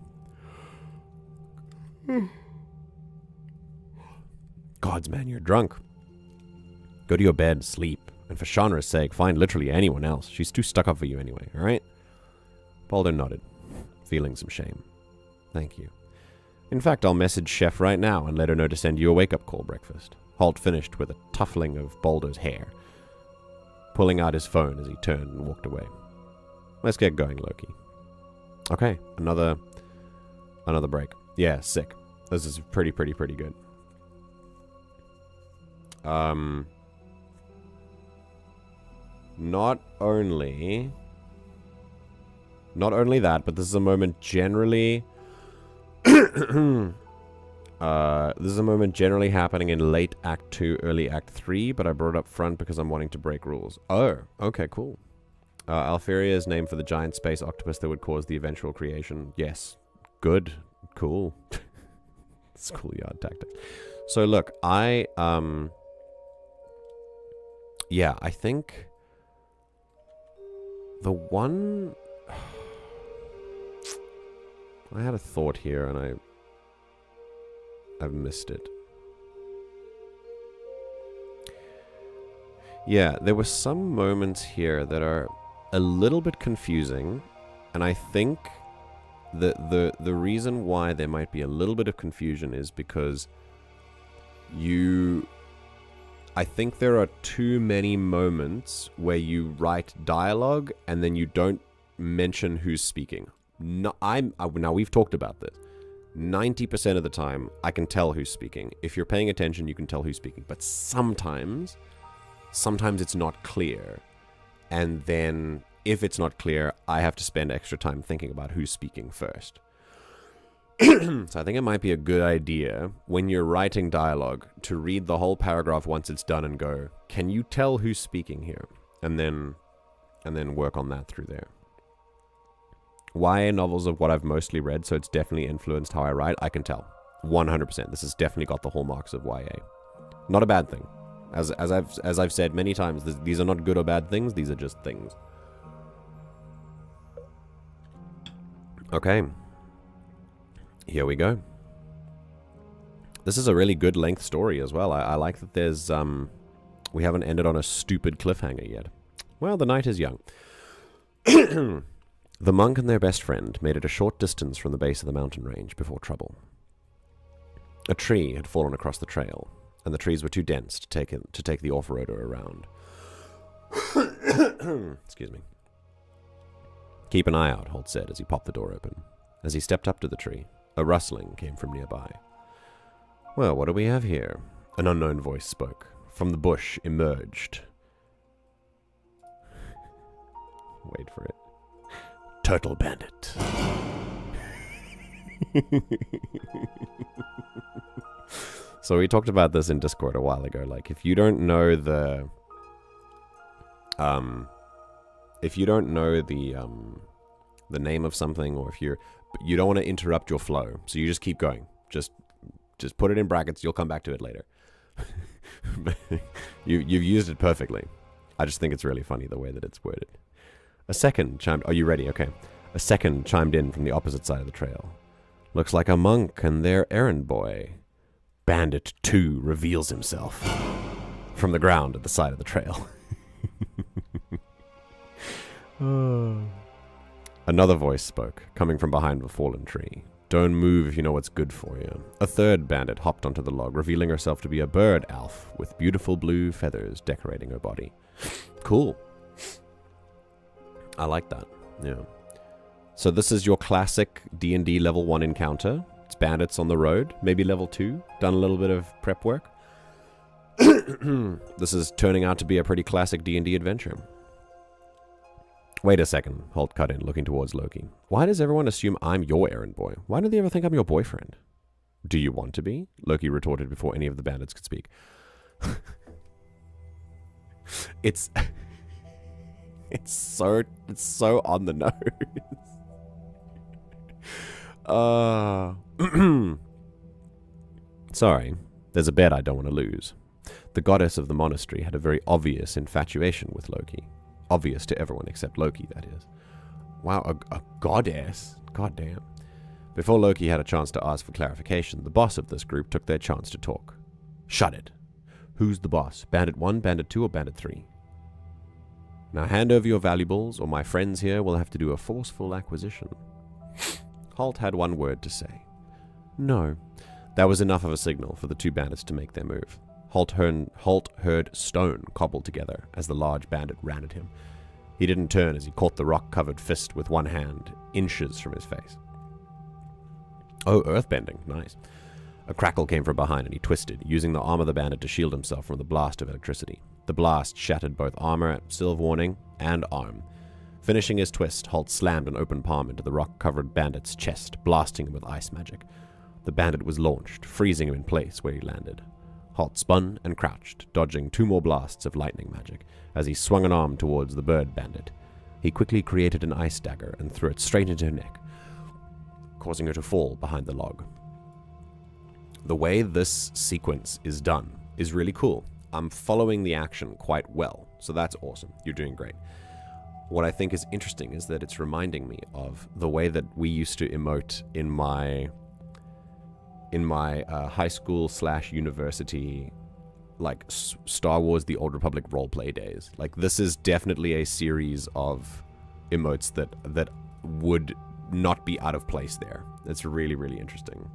Gods, man, you're drunk. Go to your bed, sleep. And for Shauna's sake, find literally anyone else. She's too stuck up for you anyway, alright? Boulder nodded, feeling some shame. Thank you. In fact, I'll message Chef right now and let her know to send you a wake-up call breakfast. Holt finished with a tuffling of Boulder's hair, pulling out his phone as he turned and walked away. Let's get going, Loki. Okay, another break. Yeah, sick. This is pretty good. Not only that, but this is a moment generally this is a moment generally happening in late Act 2, early Act 3, but I brought it up front because I'm wanting to break rules. Oh, okay, cool. Alpheria is named for the giant space octopus that would cause the eventual creation. Yes. Good. Cool. Schoolyard tactics. So look, I think the one... I had a thought here and I've missed it. Yeah, there were some moments here that are a little bit confusing, and I think the reason why there might be a little bit of confusion is because I think there are too many moments where you write dialogue and then you don't mention who's speaking. Now we've talked about this. 90% of the time, I can tell who's speaking. If you're paying attention, you can tell who's speaking. But sometimes it's not clear. And then, if it's not clear, I have to spend extra time thinking about who's speaking first. So I think it might be a good idea, when you're writing dialogue, to read the whole paragraph once it's done and go, can you tell who's speaking here? And then work on that through there. YA novels are what I've mostly read, so it's definitely influenced how I write. I can tell. 100%. This has definitely got the hallmarks of YA. Not a bad thing. As I've said many times, these are not good or bad things, these are just things. Okay. Here we go. This is a really good length story as well. I like that there's, we haven't ended on a stupid cliffhanger yet. Well, the night is young. The monk and their best friend made it a short distance from the base of the mountain range before trouble. A tree had fallen across the trail, and the trees were too dense to take the off-roader around. Excuse me. Keep an eye out, Holt said as he popped the door open. As he stepped up to the tree, a rustling came from nearby. Well, what do we have here? An unknown voice spoke. From the bush emerged... Wait for it. Turtle Bandit. So we talked about this in Discord a while ago. Like, if you don't know the name of something, or if you don't want to interrupt your flow, so you just keep going. Just put it in brackets. You'll come back to it later. You've used it perfectly. I just think it's really funny the way that it's worded. A second chimed... Are you ready? Okay. A second chimed in from the opposite side of the trail. Looks like a monk and their errand boy. Bandit 2 reveals himself from the ground at the side of the trail. Another voice spoke, coming from behind the fallen tree. Don't move if you know what's good for you. A third bandit hopped onto the log, revealing herself to be a bird elf with beautiful blue feathers decorating her body. Cool. I like that. Yeah. So this is your classic D&D level 1 encounter. It's bandits on the road, maybe level 2, done a little bit of prep work. This is turning out to be a pretty classic D&D adventure. Wait a second, Holt cut in, looking towards Loki. Why does everyone assume I'm your errand boy? Why do they ever think I'm your boyfriend? Do you want to be? Loki retorted before any of the bandits could speak. It's so on the nose. Sorry, there's a bet I don't want to lose. The goddess of the monastery had a very obvious infatuation with Loki. Obvious to everyone except Loki, that is. Wow, a goddess? God damn. Before Loki had a chance to ask for clarification, the boss of this group took their chance to talk. Shut it. Who's the boss? Bandit 1, Bandit 2, or Bandit 3? Now hand over your valuables, or my friends here will have to do a forceful acquisition. Holt had one word to say. No. That was enough of a signal for the two bandits to make their move. Holt heard stone cobbled together as the large bandit ran at him. He didn't turn as he caught the rock-covered fist with one hand, inches from his face. Oh, earthbending. Nice. A crackle came from behind and he twisted, using the arm of the bandit to shield himself from the blast of electricity. The blast shattered both armor, silver warning, and arm. Finishing his twist, Holt slammed an open palm into the rock-covered bandit's chest, blasting him with ice magic. The bandit was launched, freezing him in place where he landed. Holt spun and crouched, dodging 2 more blasts of lightning magic as he swung an arm towards the bird bandit. He quickly created an ice dagger and threw it straight into her neck, causing her to fall behind the log. The way this sequence is done is really cool. I'm following the action quite well, so that's awesome. You're doing great. What I think is interesting is that it's reminding me of the way that we used to emote in my high school / university, like Star Wars The Old Republic roleplay days. Like, this is definitely a series of emotes that would not be out of place there. It's really, really interesting.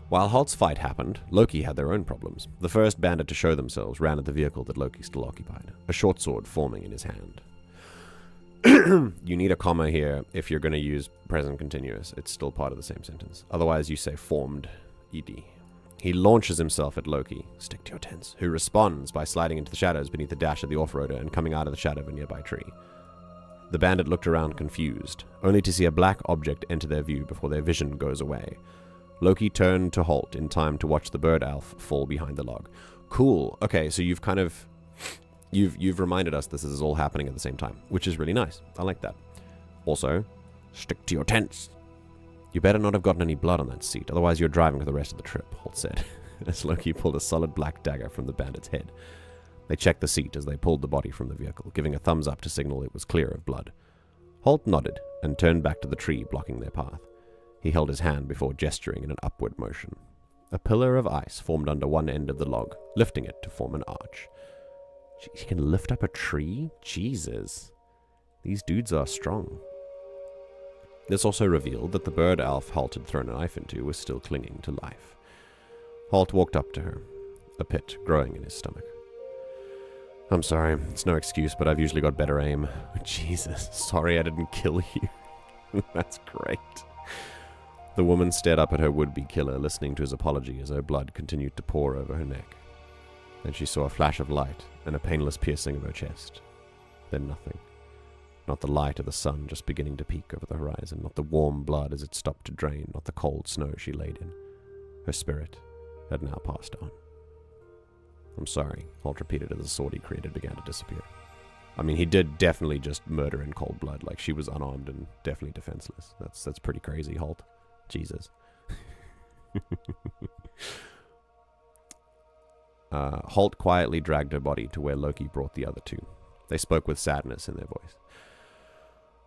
While Holt's fight happened, Loki had their own problems. The first bandit to show themselves ran at the vehicle that Loki still occupied, a short sword forming in his hand. You need a comma here if you're going to use present continuous. It's still part of the same sentence. Otherwise, you say formed, ed. He launches himself at Loki, stick to your tents, who responds by sliding into the shadows beneath the dash of the off-roader and coming out of the shadow of a nearby tree. The bandit looked around confused, only to see a black object enter their view before their vision goes away. Loki turned to halt in time to watch the bird elf fall behind the log. Cool. Okay, so you've kind of... You've reminded us this is all happening at the same time, which is really nice. I like that. Also, stick to your tents. You better not have gotten any blood on that seat, otherwise you're driving for the rest of the trip, Holt said, as Loki pulled a solid black dagger from the bandit's head. They checked the seat as they pulled the body from the vehicle, giving a thumbs up to signal it was clear of blood. Holt nodded and turned back to the tree blocking their path. He held his hand before gesturing in an upward motion. A pillar of ice formed under one end of the log, lifting it to form an arch. Jeez, he can lift up a tree? Jesus. These dudes are strong. This also revealed that the bird elf Holt had thrown a knife into was still clinging to life. Holt walked up to her, a pit growing in his stomach. I'm sorry, it's no excuse, but I've usually got better aim. Jesus, sorry I didn't kill you. That's great. The woman stared up at her would-be killer, listening to his apology as her blood continued to pour over her neck. Then she saw a flash of light and a painless piercing of her chest. Then nothing. Not the light of the sun just beginning to peek over the horizon, not the warm blood as it stopped to drain, not the cold snow she laid in. Her spirit had now passed on. I'm sorry, Holt repeated as the sword he created began to disappear. I mean, he did definitely just murder in cold blood. Like, she was unarmed and definitely defenseless. That's pretty crazy, Holt. Jesus. Holt quietly dragged her body to where Loki brought the other two. They spoke with sadness in their voice.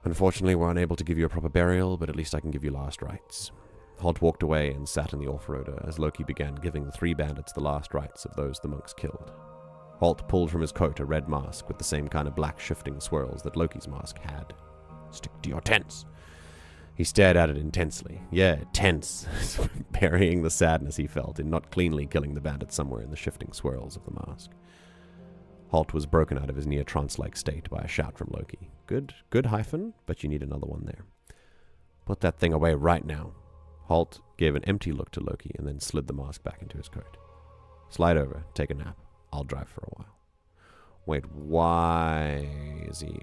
Unfortunately, we're unable to give you a proper burial, but at least I can give you last rites. Holt walked away and sat in the off-roader as Loki began giving the 3 bandits the last rites of those the monks killed. Holt pulled from his coat a red mask with the same kind of black shifting swirls that Loki's mask had. Stick to your tents. He stared at it intensely. Yeah, tense, burying the sadness he felt in not cleanly killing the bandit somewhere in the shifting swirls of the mask. Holt was broken out of his near trance-like state by a shout from Loki. Good hyphen, but you need another one there. Put that thing away right now. Holt gave an empty look to Loki and then slid the mask back into his coat. Slide over, take a nap. I'll drive for a while. Wait, why is he...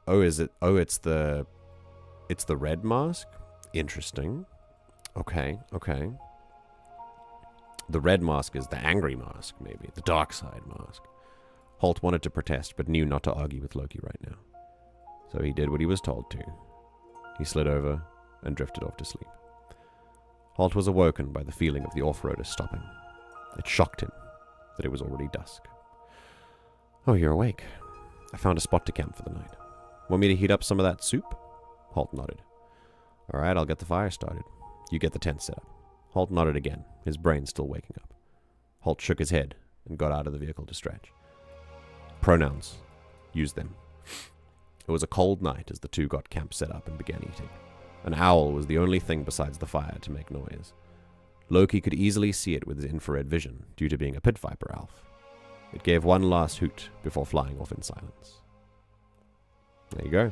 Oh, is it... Oh, it's the red mask? Interesting. Okay. The red mask is the angry mask, maybe. The dark side mask. Holt wanted to protest, but knew not to argue with Loki right now. So he did what he was told to. He slid over and drifted off to sleep. Holt was awoken by the feeling of the off-roader stopping. It shocked him that it was already dusk. Oh, you're awake. I found a spot to camp for the night. Want me to heat up some of that soup? Holt nodded. All right, I'll get the fire started. You get the tent set up. Holt nodded again, his brain still waking up. Holt shook his head and got out of the vehicle to stretch. Pronouns. Use them. It was a cold night as the two got camp set up and began eating. An owl was the only thing besides the fire to make noise. Loki could easily see it with his infrared vision, due to being a pit viper elf. It gave one last hoot before flying off in silence. There you go.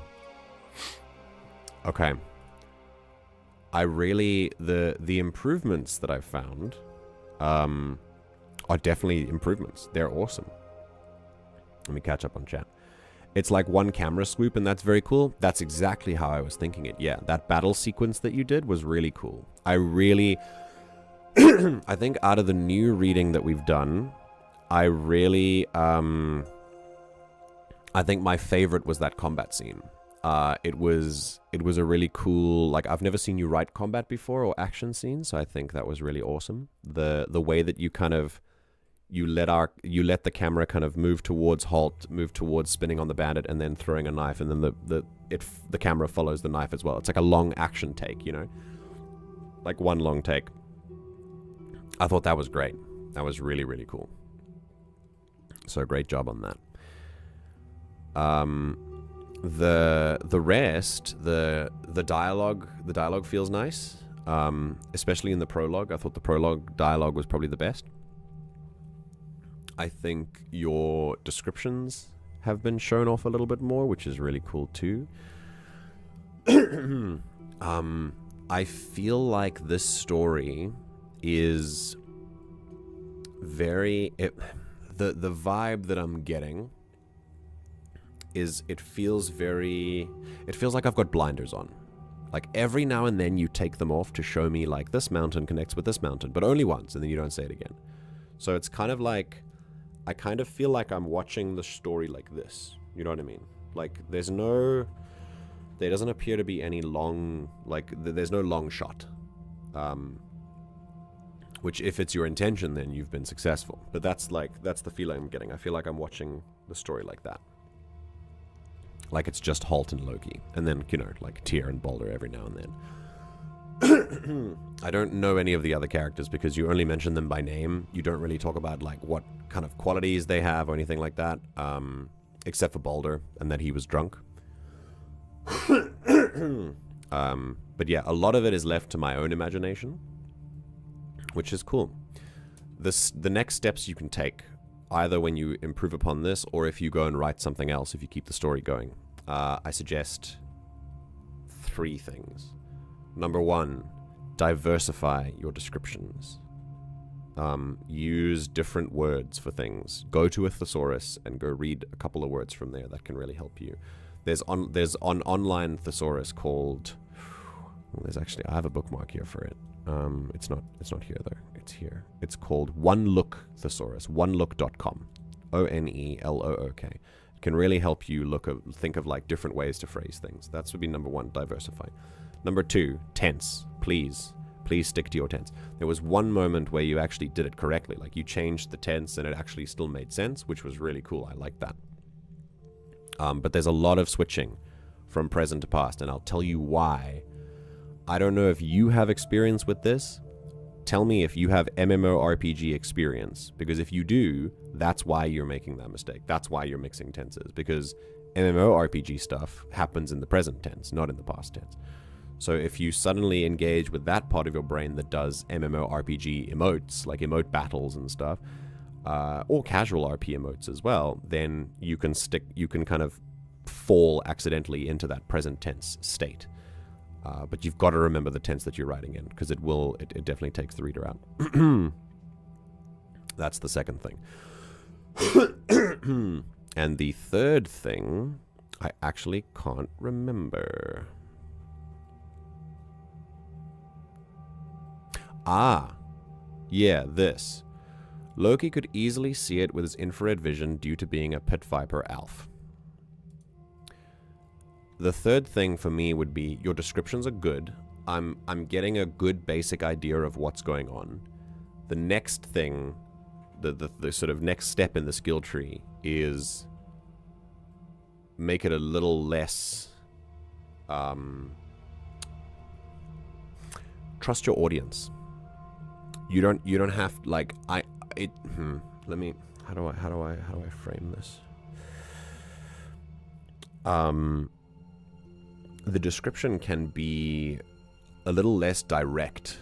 Okay. I really... The improvements that I've found are definitely improvements. They're awesome. Let me catch up on chat. It's like one camera swoop, and that's very cool. That's exactly how I was thinking it. Yeah, that battle sequence that you did was really cool. I really... I think out of the new reading that we've done, I really... I think my favorite was that combat scene. It was a really cool... Like, I've never seen you write combat before or action scenes, so I think that was really awesome. The way that you kind of... You let the camera kind of move towards Holt, move towards spinning on the bandit, and then throwing a knife, and then the camera follows the knife as well. It's like a long action take, you know, like one long take. I thought that was great. That was really, really cool. So great job on that. The rest, the dialogue feels nice, especially in the prologue. I thought the prologue dialogue was probably the best. I think your descriptions have been shown off a little bit more, which is really cool too. I feel like this story is very... The vibe that I'm getting is it feels like I've got blinders on. Like every now and then you take them off to show me like this mountain connects with this mountain, but only once, and then you don't say it again. So it's kind of like... I kind of feel like I'm watching the story like this. You know what I mean? Like, there doesn't appear to be any long, like, there's no long shot. Which, if it's your intention, then you've been successful. But that's the feeling I'm getting. I feel like I'm watching the story like that. Like it's just Holt and Loki. And then, you know, like Tyr and Balder every now and then. I don't know any of the other characters because you only mention them by name. You don't really talk about like what kind of qualities they have or anything like that, except for Balder and that he was drunk. But yeah, a lot of it is left to my own imagination, which is cool. The next steps you can take, either when you improve upon this or if you go and write something else, if you keep the story going, I suggest 3 things. Number 1, diversify your descriptions. Use different words for things. Go to a thesaurus and go read a couple of words from there. That can really help you. There's an online thesaurus called... Well, I have a bookmark here for it. It's not here though. It's here. It's called One Look Thesaurus. onelook.com. ONELOOK. It can really help you think of like different ways to phrase things. That would be number 1, diversify. Number 2, tense. Please stick to your tense. There was one moment where you actually did it correctly. Like you changed the tense and it actually still made sense, which was really cool. I like that. But there's a lot of switching from present to past, and I'll tell you why. I don't know if you have experience with this. Tell me if you have MMORPG experience, because if you do, that's why you're making that mistake. That's why you're mixing tenses, because MMORPG stuff happens in the present tense, not in the past tense. So if you suddenly engage with that part of your brain that does MMORPG emotes, like emote battles and stuff, or casual RP emotes as well, then you can kind of fall accidentally into that present tense state. But you've got to remember the tense that you're writing in, because it definitely takes the reader out. That's the second thing. And the third thing, I actually can't remember. Yeah, this. Loki could easily see it with his infrared vision due to being a pit viper Alf. The third thing for me would be your descriptions are good. I'm getting a good basic idea of what's going on. The next thing, the sort of next step in the skill tree is make it a little less trust your audience. You don't have like let me how do I frame this? The description can be a little less direct.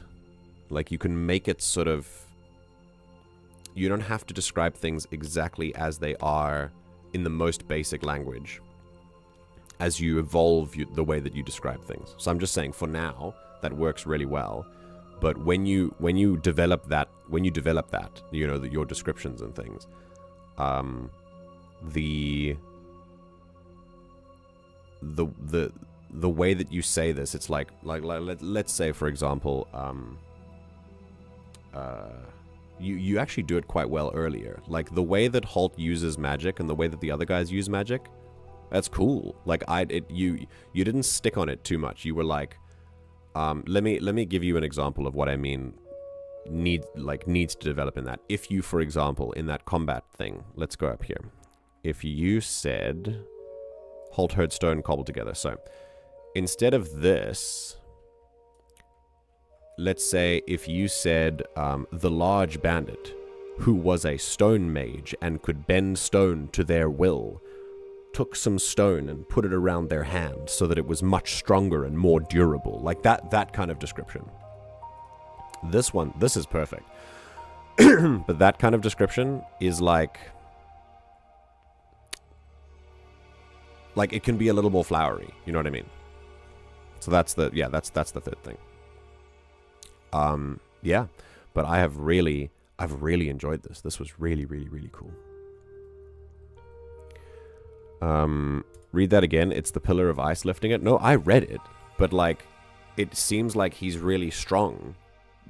Like you can make it sort of, you don't have to describe things exactly as they are in the most basic language as you evolve the way that you describe things. So I'm just saying for now that works really well. But when you develop that, you know, your descriptions and things, the way that you say this, it's like let's say, for example, you actually do it quite well earlier. Like the way that Holt uses magic and the way that the other guys use magic, that's cool. Like you didn't stick on it too much. You were like, let me give you an example of what I mean. Needs to develop in that. If you, for example, in that combat thing, let's go up here. If you said Holt heard stone cobbled together, so instead of this, let's say if you said the large bandit, who was a stone mage and could bend stone to their will, took some stone and put it around their hand so that it was much stronger and more durable. Like that kind of description. This is perfect. But that kind of description is like it can be a little more flowery, you know what I mean? So that's the third thing. Yeah, but I've really enjoyed this. This was really, really, really cool. Read that again. It's the pillar of ice lifting it. No, I read it, but like, it seems like he's really strong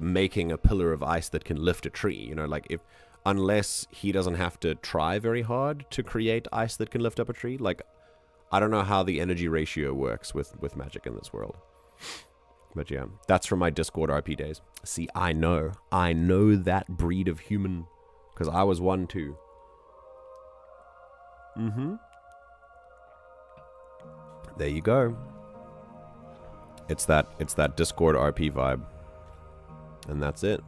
making a pillar of ice that can lift a tree. You know, like unless he doesn't have to try very hard to create ice that can lift up a tree. Like, I don't know how the energy ratio works with magic in this world. But yeah, that's from my Discord RP days. See, I know that breed of human, because I was one too. There you go. It's that Discord RP vibe. And that's it.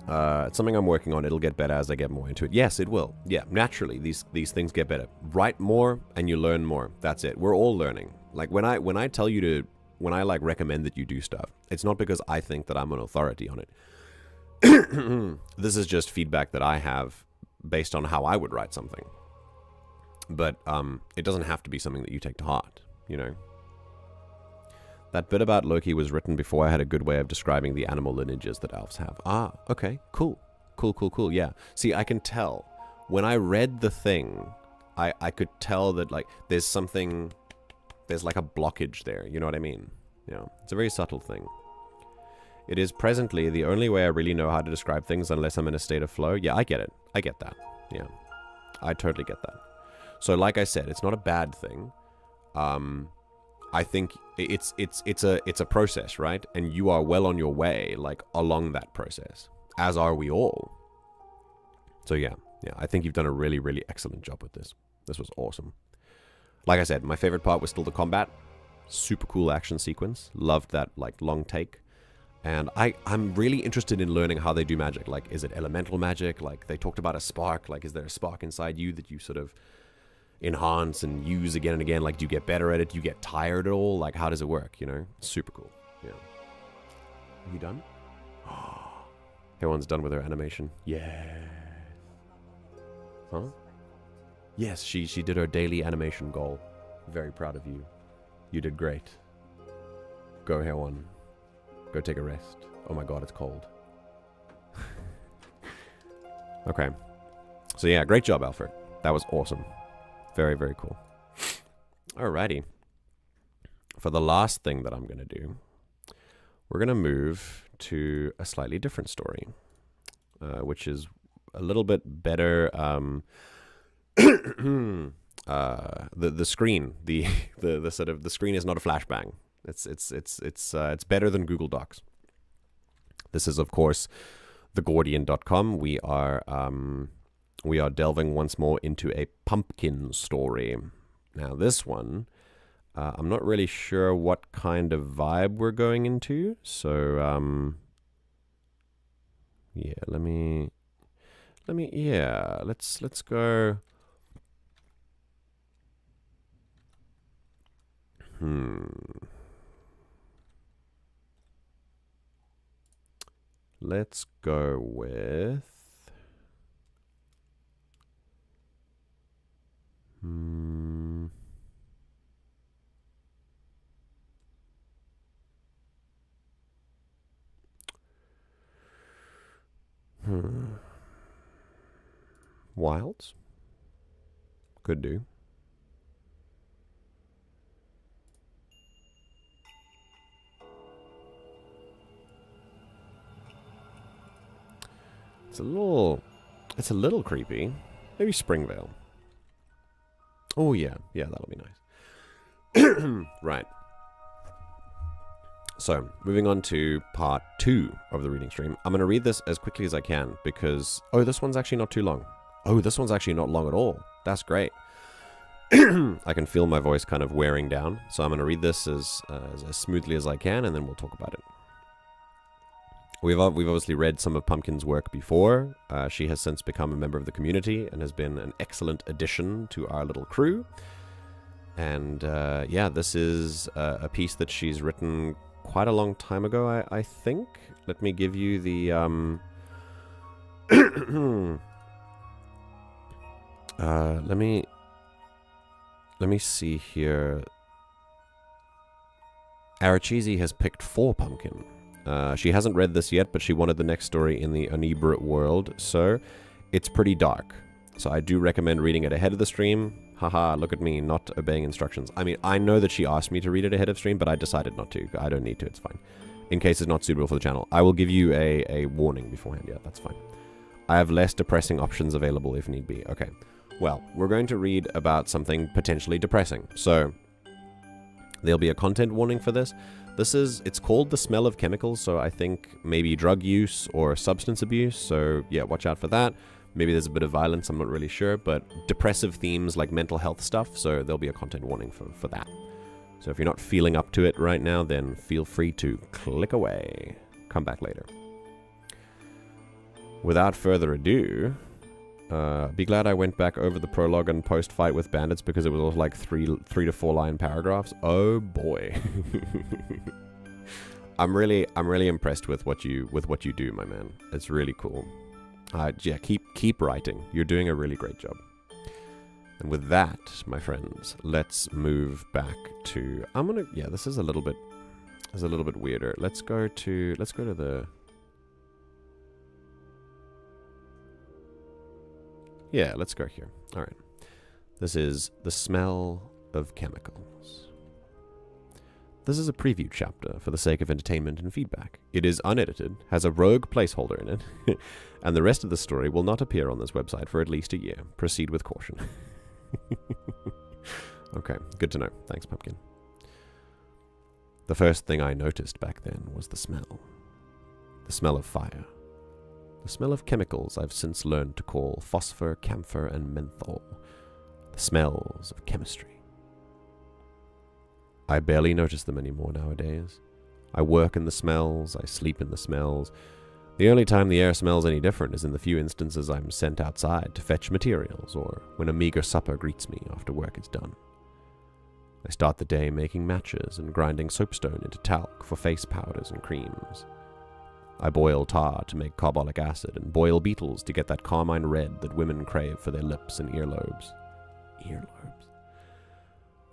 It's something I'm working on. It'll get better as I get more into it. Yes, it will. Yeah, naturally, these things get better. Write more and you learn more. That's it. We're all learning. Like when I like recommend that you do stuff, it's not because I think that I'm an authority on it. This is just feedback that I have based on how I would write something. But it doesn't have to be something that you take to heart, you know. That bit about Loki was written before I had a good way of describing the animal lineages that elves have. Ah, okay, cool. Cool, yeah. See, I can tell. When I read the thing, I could tell that, like, there's like a blockage there, you know what I mean? Yeah, it's a very subtle thing. It is presently the only way I really know how to describe things unless I'm in a state of flow. Yeah, I get it. I get that. Yeah, I totally get that. So, like I said, it's not a bad thing. I think it's a process, right? And you are well on your way, like, along that process, as are we all. So yeah, I think you've done a really, really excellent job with this. This was awesome. Like I said, my favorite part was still the combat. Super cool action sequence. Loved that, like, long take. And I'm really interested in learning how they do magic. Like, is it elemental magic? Like, they talked about a spark. Like, is there a spark inside you that you sort of enhance and use again and again? Like, do you get better at it? Do you get tired at all? Like, how does it work, you know? Super cool. Yeah. Are you done? Everyone's done with her animation. Yeah. Huh? Yes, she did her daily animation goal. Very proud of you. You did great. Go, Hair One. Go take a rest. Oh my god, it's cold. Okay. So yeah, great job, Alfred. That was awesome. Very, very cool. Alrighty. For the last thing that I'm going to do, we're going to move to a slightly different story, which is a little bit better. The screen, the sort of the screen is not a flashbang. It's better than Google Docs. This is, of course, thegordian.com. We are delving once more into a pumpkin story. Now, this one, I'm not really sure what kind of vibe we're going into. So, yeah, let's go. Let's go with Wilds. Could do. It's a little creepy. Maybe Springvale. Oh yeah, that'll be nice. Right. So, moving on to part 2 of the reading stream. I'm going to read this as quickly as I can because... Oh, this one's actually not too long. Oh, this one's actually not long at all. That's great. I can feel my voice kind of wearing down. So I'm going to read this as smoothly as I can, and then we'll talk about it. We've obviously read some of Pumpkin's work before. She has since become a member of the community and has been an excellent addition to our little crew. And yeah, this is a piece that she's written quite a long time ago, I think. Let me give you the... let me see here. Arachizi has picked 4 Pumpkin. She hasn't read this yet, but she wanted the next story in the Anibrit world, so it's pretty dark. So I do recommend reading it ahead of the stream. Haha, look at me, not obeying instructions. I mean, I know that she asked me to read it ahead of stream, but I decided not to. I don't need to, it's fine. In case it's not suitable for the channel. I will give you a warning beforehand, yeah, that's fine. I have less depressing options available if need be. Okay, well, we're going to read about something potentially depressing. So, there'll be a content warning for this. It's called The Smell of Chemicals, so I think maybe drug use or substance abuse, so yeah, watch out for that. Maybe there's a bit of violence, I'm not really sure, but depressive themes like mental health stuff, so there'll be a content warning for that. So if you're not feeling up to it right now, then feel free to click away. Come back later. Without further ado, be glad I went back over the prologue and post-fight with bandits because it was all like 3 to 4 line paragraphs. Oh boy. I'm really impressed with what you do, my man. It's really cool. Yeah, keep writing. You're doing a really great job. And with that, my friends, let's move back to... Yeah, this is a little bit weirder. Let's go to the... Yeah, let's go here. All right. This is The Smell of Chemicals. This is a preview chapter for the sake of entertainment and feedback. It is unedited, has a rogue placeholder in it, and the rest of the story will not appear on this website for at least a year. Proceed with caution. Okay, good to know. Thanks, Pumpkin. The first thing I noticed back then was the smell. The smell of fire. The smell of chemicals I've since learned to call phosphor, camphor, and menthol. The smells of chemistry. I barely notice them anymore nowadays. I work in the smells, I sleep in the smells. The only time the air smells any different is in the few instances I'm sent outside to fetch materials, or when a meager supper greets me after work is done. I start the day making matches and grinding soapstone into talc for face powders and creams. I boil tar to make carbolic acid and boil beetles to get that carmine red that women crave for their lips and earlobes. Earlobes?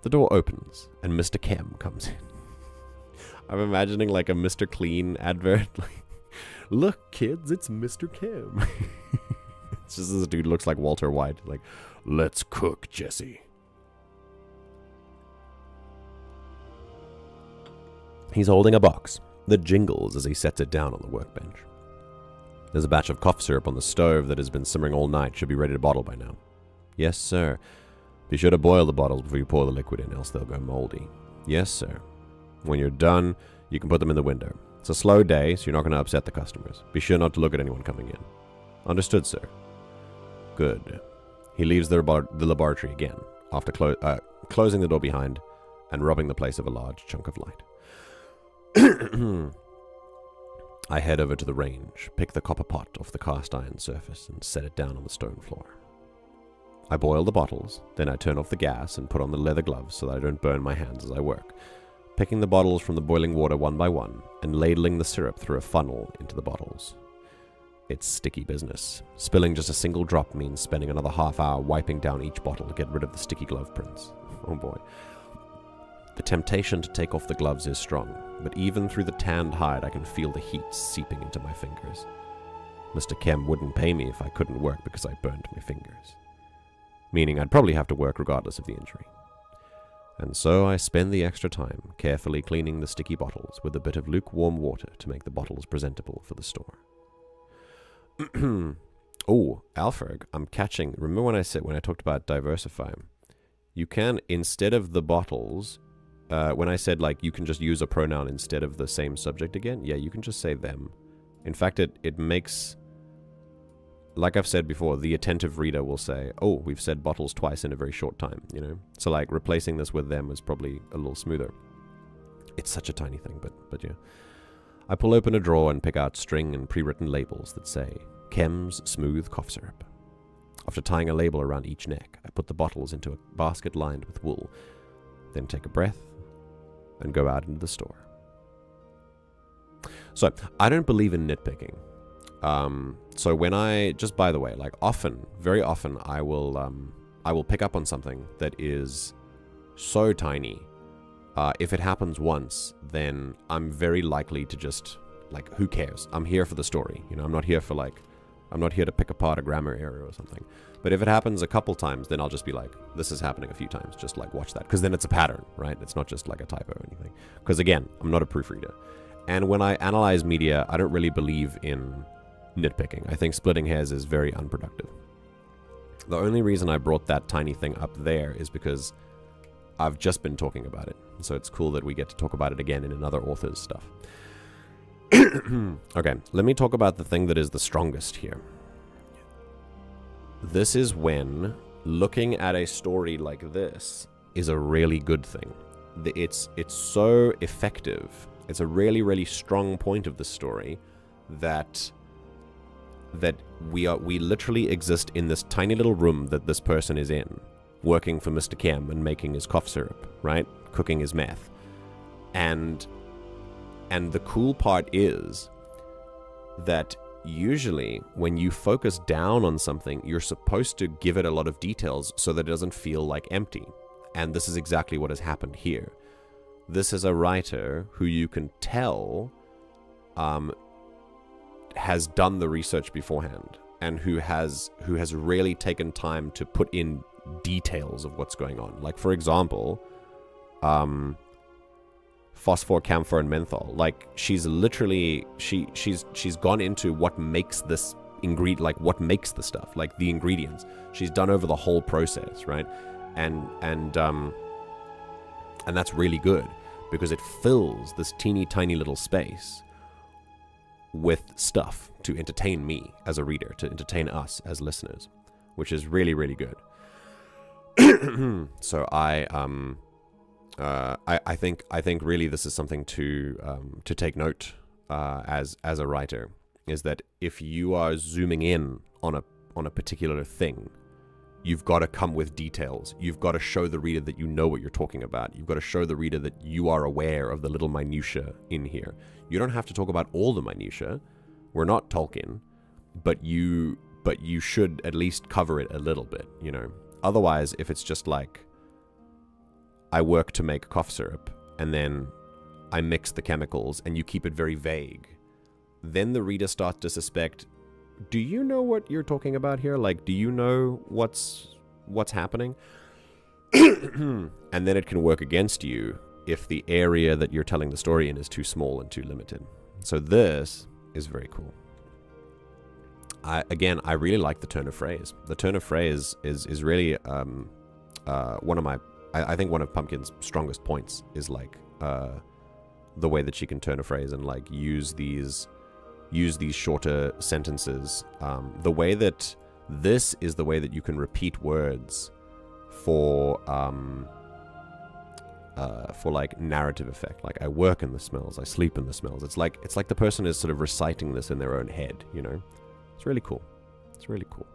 The door opens, and Mr. Chem comes in. I'm imagining like a Mr. Clean advert. Like, look, kids, it's Mr. Chem. It's just this dude looks like Walter White. Like, let's cook, Jesse. He's holding a box that jingles as he sets it down on the workbench. There's a batch of cough syrup on the stove that has been simmering all night. Should be ready to bottle by now. Yes, sir. Be sure to boil the bottles before you pour the liquid in, else they'll go moldy. Yes, sir. When you're done, you can put them in the window. It's a slow day, so you're not going to upset the customers. Be sure not to look at anyone coming in. Understood, sir. Good. He leaves the laboratory again, after closing the door behind and rubbing the place of a large chunk of light. I head over to the range, pick the copper pot off the cast iron surface, and set it down on the stone floor. I boil the bottles, then I turn off the gas and put on the leather gloves so that I don't burn my hands as I work, picking the bottles from the boiling water one by one and ladling the syrup through a funnel into the bottles. It's sticky business. Spilling just a single drop means spending another half hour wiping down each bottle to get rid of the sticky glove prints. Oh boy. The temptation to take off the gloves is strong, but even through the tanned hide I can feel the heat seeping into my fingers. Mr. Chem wouldn't pay me if I couldn't work because I burned my fingers. Meaning I'd probably have to work regardless of the injury. And so I spend the extra time carefully cleaning the sticky bottles with a bit of lukewarm water to make the bottles presentable for the store. Oh, Alpherg, I'm catching. Remember when I talked about diversifying? You can, instead of the bottles, when I said like you can just use a pronoun instead of the same subject again, yeah, you can just say them. In fact, it makes, like I've said before, the attentive reader will say, oh, we've said bottles twice in a very short time, you know? So like replacing this with them is probably a little smoother. It's such a tiny thing, but yeah. I pull open a drawer and pick out string and pre-written labels that say, Chem's Smooth Cough Syrup. After tying a label around each neck, I put the bottles into a basket lined with wool, then take a breath and go out into the store. So, I don't believe in nitpicking. So when just by the way, like very often, I will pick up on something that is so tiny. If it happens once, then I'm very likely to just, like, who cares? I'm here for the story. You know, I'm not here to pick apart a grammar error or something. But if it happens a couple times, then I'll just be like, this is happening a few times. Just, like, watch that. Because then it's a pattern, right? It's not just, like, a typo or anything. Because, again, I'm not a proofreader. And when I analyze media, I don't really believe in nitpicking. I think splitting hairs is very unproductive. The only reason I brought that tiny thing up there is because I've just been talking about it. So it's cool that we get to talk about it again in another author's stuff. Okay, let me talk about the thing that is the strongest here. This is when looking at a story like this is a really good thing. It's so effective. It's a really, really strong point of the story that we literally exist in this tiny little room that this person is in, working for Mr. Chem and making his cough syrup, right? Cooking his meth. And the cool part is that usually when you focus down on something, you're supposed to give it a lot of details so that it doesn't feel like empty. And this is exactly what has happened here. This is a writer who you can tell has done the research beforehand and who has really taken time to put in details of what's going on. Like, for example, phosphor, camphor, and menthol. Like, she's literally she's gone into what makes this ingredient, like what makes the stuff, like the ingredients. She's done over the whole process, right? And that's really good because it fills this teeny tiny little space with stuff to entertain me as a reader, to entertain us as listeners, which is really, really good. So I think really this is something to take note as a writer, is that if you are zooming in on a particular thing, you've got to come with details. You've got to show the reader that you know what you're talking about. You've got to show the reader that you are aware of the little minutia in here. You don't have to talk about all the minutia. We're not Tolkien, but you should at least cover it a little bit, you know. Otherwise, if it's just like I work to make cough syrup, and then I mix the chemicals, and you keep it very vague, then the reader starts to suspect, do you know what you're talking about here? Like, do you know what's happening? And then it can work against you if the area that you're telling the story in is too small and too limited. So this is very cool. I really like the turn of phrase. The turn of phrase is really one of my... I think one of Pumpkin's strongest points is like the way that she can turn a phrase and like use these shorter sentences. The way that this is the way that you can repeat words for like narrative effect. Like, I work in the smells, I sleep in the smells. It's like the person is sort of reciting this in their own head, you know? It's really cool. It's really cool.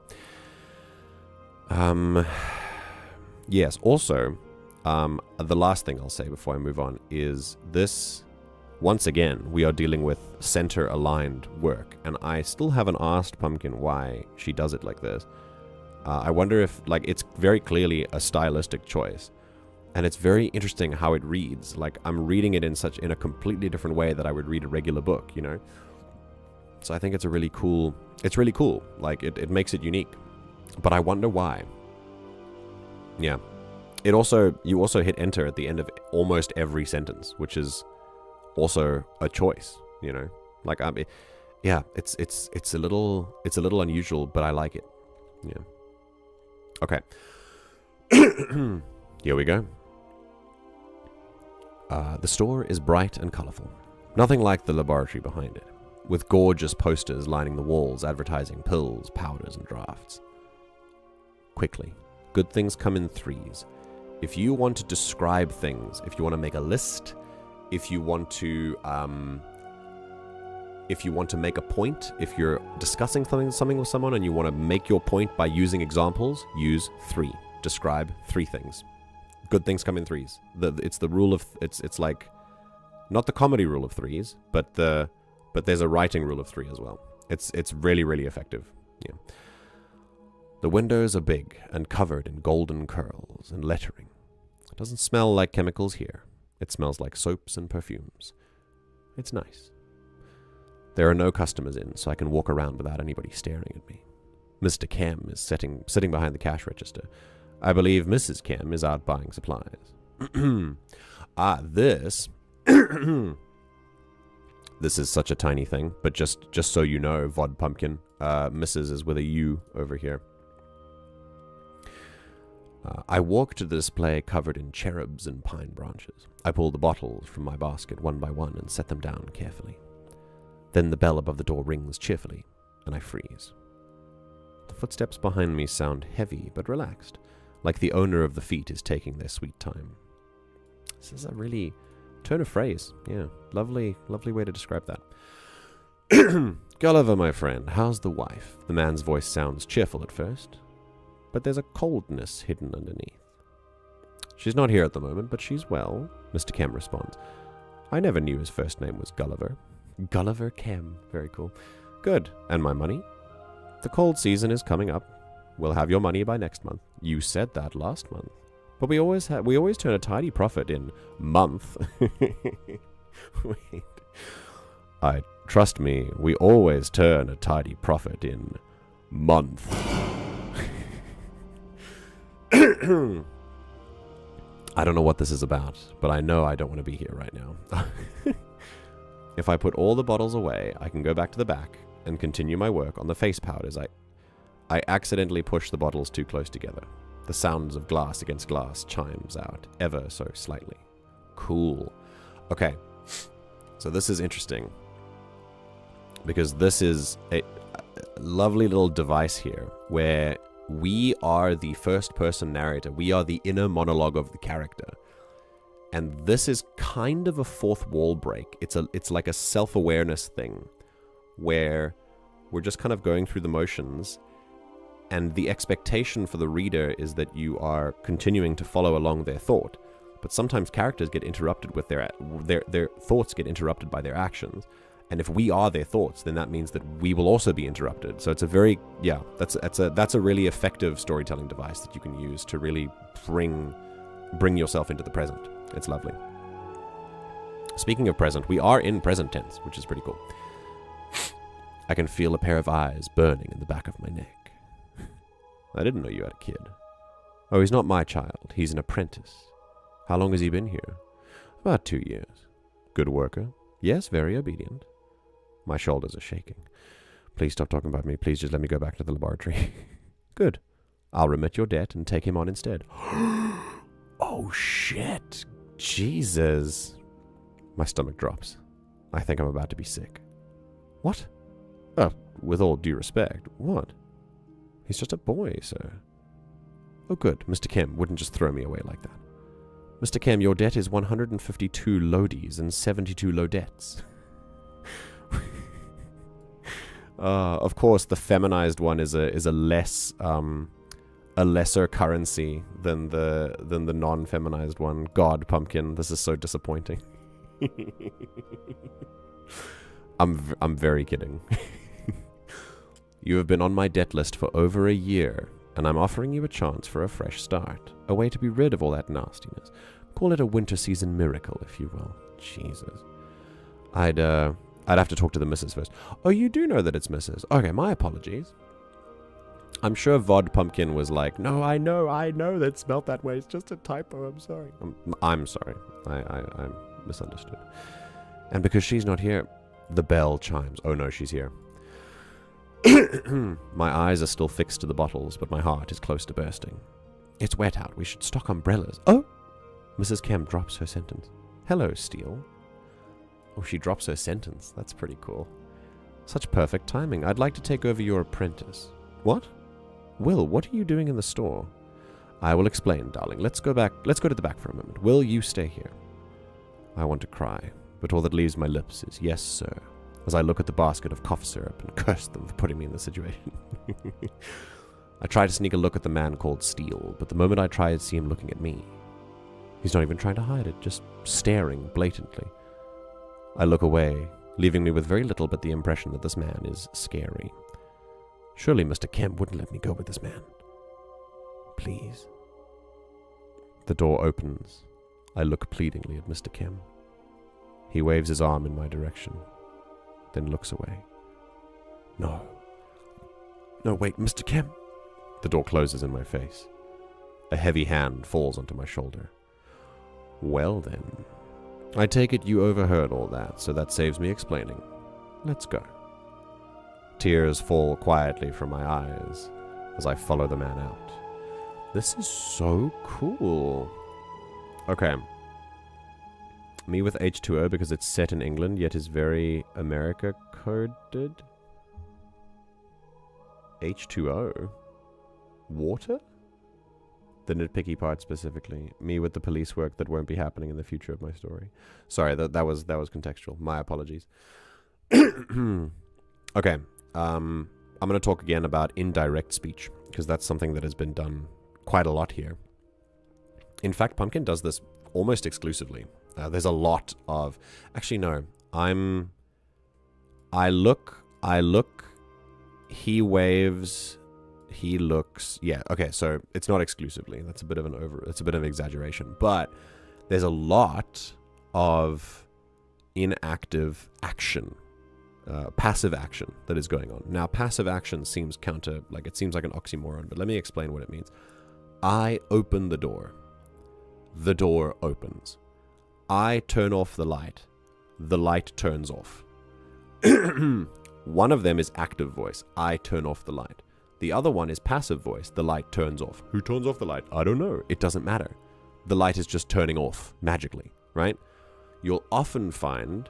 Yes, also, the last thing I'll say before I move on is this. Once again, we are dealing with center-aligned work, and I still haven't asked Pumpkin why she does it like this. I wonder if, like, it's very clearly a stylistic choice, and it's very interesting how it reads. Like, I'm reading it in a completely different way that I would read a regular book, you know? So I think it's really cool. Like, it makes it unique. But I wonder why. Yeah. You also hit enter at the end of almost every sentence, which is also a choice, you know? Like, yeah, it's a little unusual, but I like it. Yeah. Okay. Here we go. The store is bright and colorful, nothing like the laboratory behind it, with gorgeous posters lining the walls advertising pills, powders, and drafts. Quickly, good things come in threes. If you want to describe things, if you want to make a list, if you want to make a point, if you're discussing something with someone and you want to make your point by using examples, use 3. Describe 3 things. Good things come in threes. It's the rule of... It's like... Not the comedy rule of threes, but there's a writing rule of 3 as well. It's really, really effective. Yeah. The windows are big and covered in golden curls and lettering. It doesn't smell like chemicals here. It smells like soaps and perfumes. It's nice. There are no customers in, so I can walk around without anybody staring at me. Mr. Kem is sitting behind the cash register. I believe Mrs. Kem is out buying supplies. This... This is such a tiny thing, but just so you know, VOD Pumpkin, Mrs. is with a U over here. I walk to the display covered in cherubs and pine branches. I pull the bottles from my basket one by one and set them down carefully. Then the bell above the door rings cheerfully, and I freeze. The footsteps behind me sound heavy but relaxed, like the owner of the feet is taking their sweet time. This is a really... turn of phrase. Yeah, lovely way to describe that. Gulliver, my friend, how's the wife? The man's voice sounds cheerful at first, but there's a coldness hidden underneath. She's not here at the moment, but she's well, Mr. Kem responds. I never knew his first name was Gulliver. Gulliver Kem. Very cool. Good. And my money? The cold season is coming up. We'll have your money by next month. You said that last month. But we always turn a tidy profit in month. Wait. Trust me, we always turn a tidy profit in month. I don't know what this is about, but I know I don't want to be here right now. If I put all the bottles away, I can go back to the back and continue my work on the face powders. I accidentally push the bottles too close together. The sounds of glass against glass chimes out ever so slightly. Cool. Okay, so this is interesting because this is a lovely little device here where we are the first-person narrator. We are the inner monologue of the character. And this is kind of a fourth wall break. It's like a self-awareness thing where we're just kind of going through the motions, and the expectation for the reader is that you are continuing to follow along their thought. But sometimes characters get interrupted with their thoughts get interrupted by their actions. And if we are their thoughts, then that means that we will also be interrupted. So it's a very, yeah, that's a really effective storytelling device that you can use to really bring bring yourself into the present. It's lovely. Speaking of present, we are in present tense, which is pretty cool. I can feel a pair of eyes burning in the back of my neck. I didn't know you had a kid. Oh, he's not my child. He's an apprentice. How long has he been here? About 2 years. Good worker? Yes, very obedient. My shoulders are shaking. Please stop talking about me. Please just let me go back to the laboratory. Good. I'll remit your debt and take him on instead. Oh, shit. Jesus. My stomach drops. I think I'm about to be sick. What? Oh, with all due respect, what? He's just a boy, sir. Oh, good. Mr. Kim wouldn't just throw me away like that. Mr. Kim, your debt is 152 lodies and 72 lodettes. Of course, the feminized one is a less a lesser currency than the non-feminized one. God, pumpkin, this is so disappointing. I'm very kidding. You have been on my debt list for over a year, and I'm offering you a chance for a fresh start, a way to be rid of all that nastiness. Call it a winter season miracle, if you will. Jesus. I'd have to talk to the missus first. Oh, you do know that it's Mrs. Okay, my apologies. I'm sure Vod Pumpkin was like, no, I know that spelt that way. It's just a typo. I'm sorry. I'm sorry. I misunderstood. And because she's not here, the bell chimes. Oh no, she's here. My eyes are still fixed to the bottles, but my heart is close to bursting. It's wet out. We should stock umbrellas. Oh! Mrs. Kemp drops her sentence. Hello, Steele. Oh, she drops her sentence. That's pretty cool. Such perfect timing. I'd like to take over your apprentice. What? Will, what are you doing in the store? I will explain, darling. Let's go to the back for a moment. Will, you stay here. I want to cry, but all that leaves my lips is, yes, sir, as I look at the basket of cough syrup and curse them for putting me in this situation. I try to sneak a look at the man called Steele, but the moment I try to see him looking at me, he's not even trying to hide it, just staring blatantly. I look away, leaving me with very little but the impression that this man is scary. Surely Mr. Kemp wouldn't let me go with this man. Please. The door opens. I look pleadingly at Mr. Kemp. He waves his arm in my direction, then looks away. No. No, wait, Mr. Kemp. The door closes in my face. A heavy hand falls onto my shoulder. Well then. I take it you overheard all that, so that saves me explaining. Let's go. Tears fall quietly from my eyes as I follow the man out. This is so cool. Okay. Me with H2O because it's set in England, yet is very America coded. H2O? Water? The nitpicky part specifically. Me with the police work that won't be happening in the future of my story. Sorry, that was contextual. My apologies. Okay. I'm going to talk again about indirect speech, because that's something that has been done quite a lot here. In fact, Pumpkin does this almost exclusively. There's a lot of... Actually, no. I look, he waves, he looks... Yeah, okay, so it's not exclusively. That's a bit of it's a bit of an exaggeration. But there's a lot of inactive action. Passive action that is going on. Now, passive action seems it seems like an oxymoron, but let me explain what it means. I open the door. The door opens. I turn off the light. The light turns off. One of them is active voice. I turn off the light. The other one is passive voice. The light turns off. Who turns off the light? I don't know. It doesn't matter. The light is just turning off magically, right? You'll often find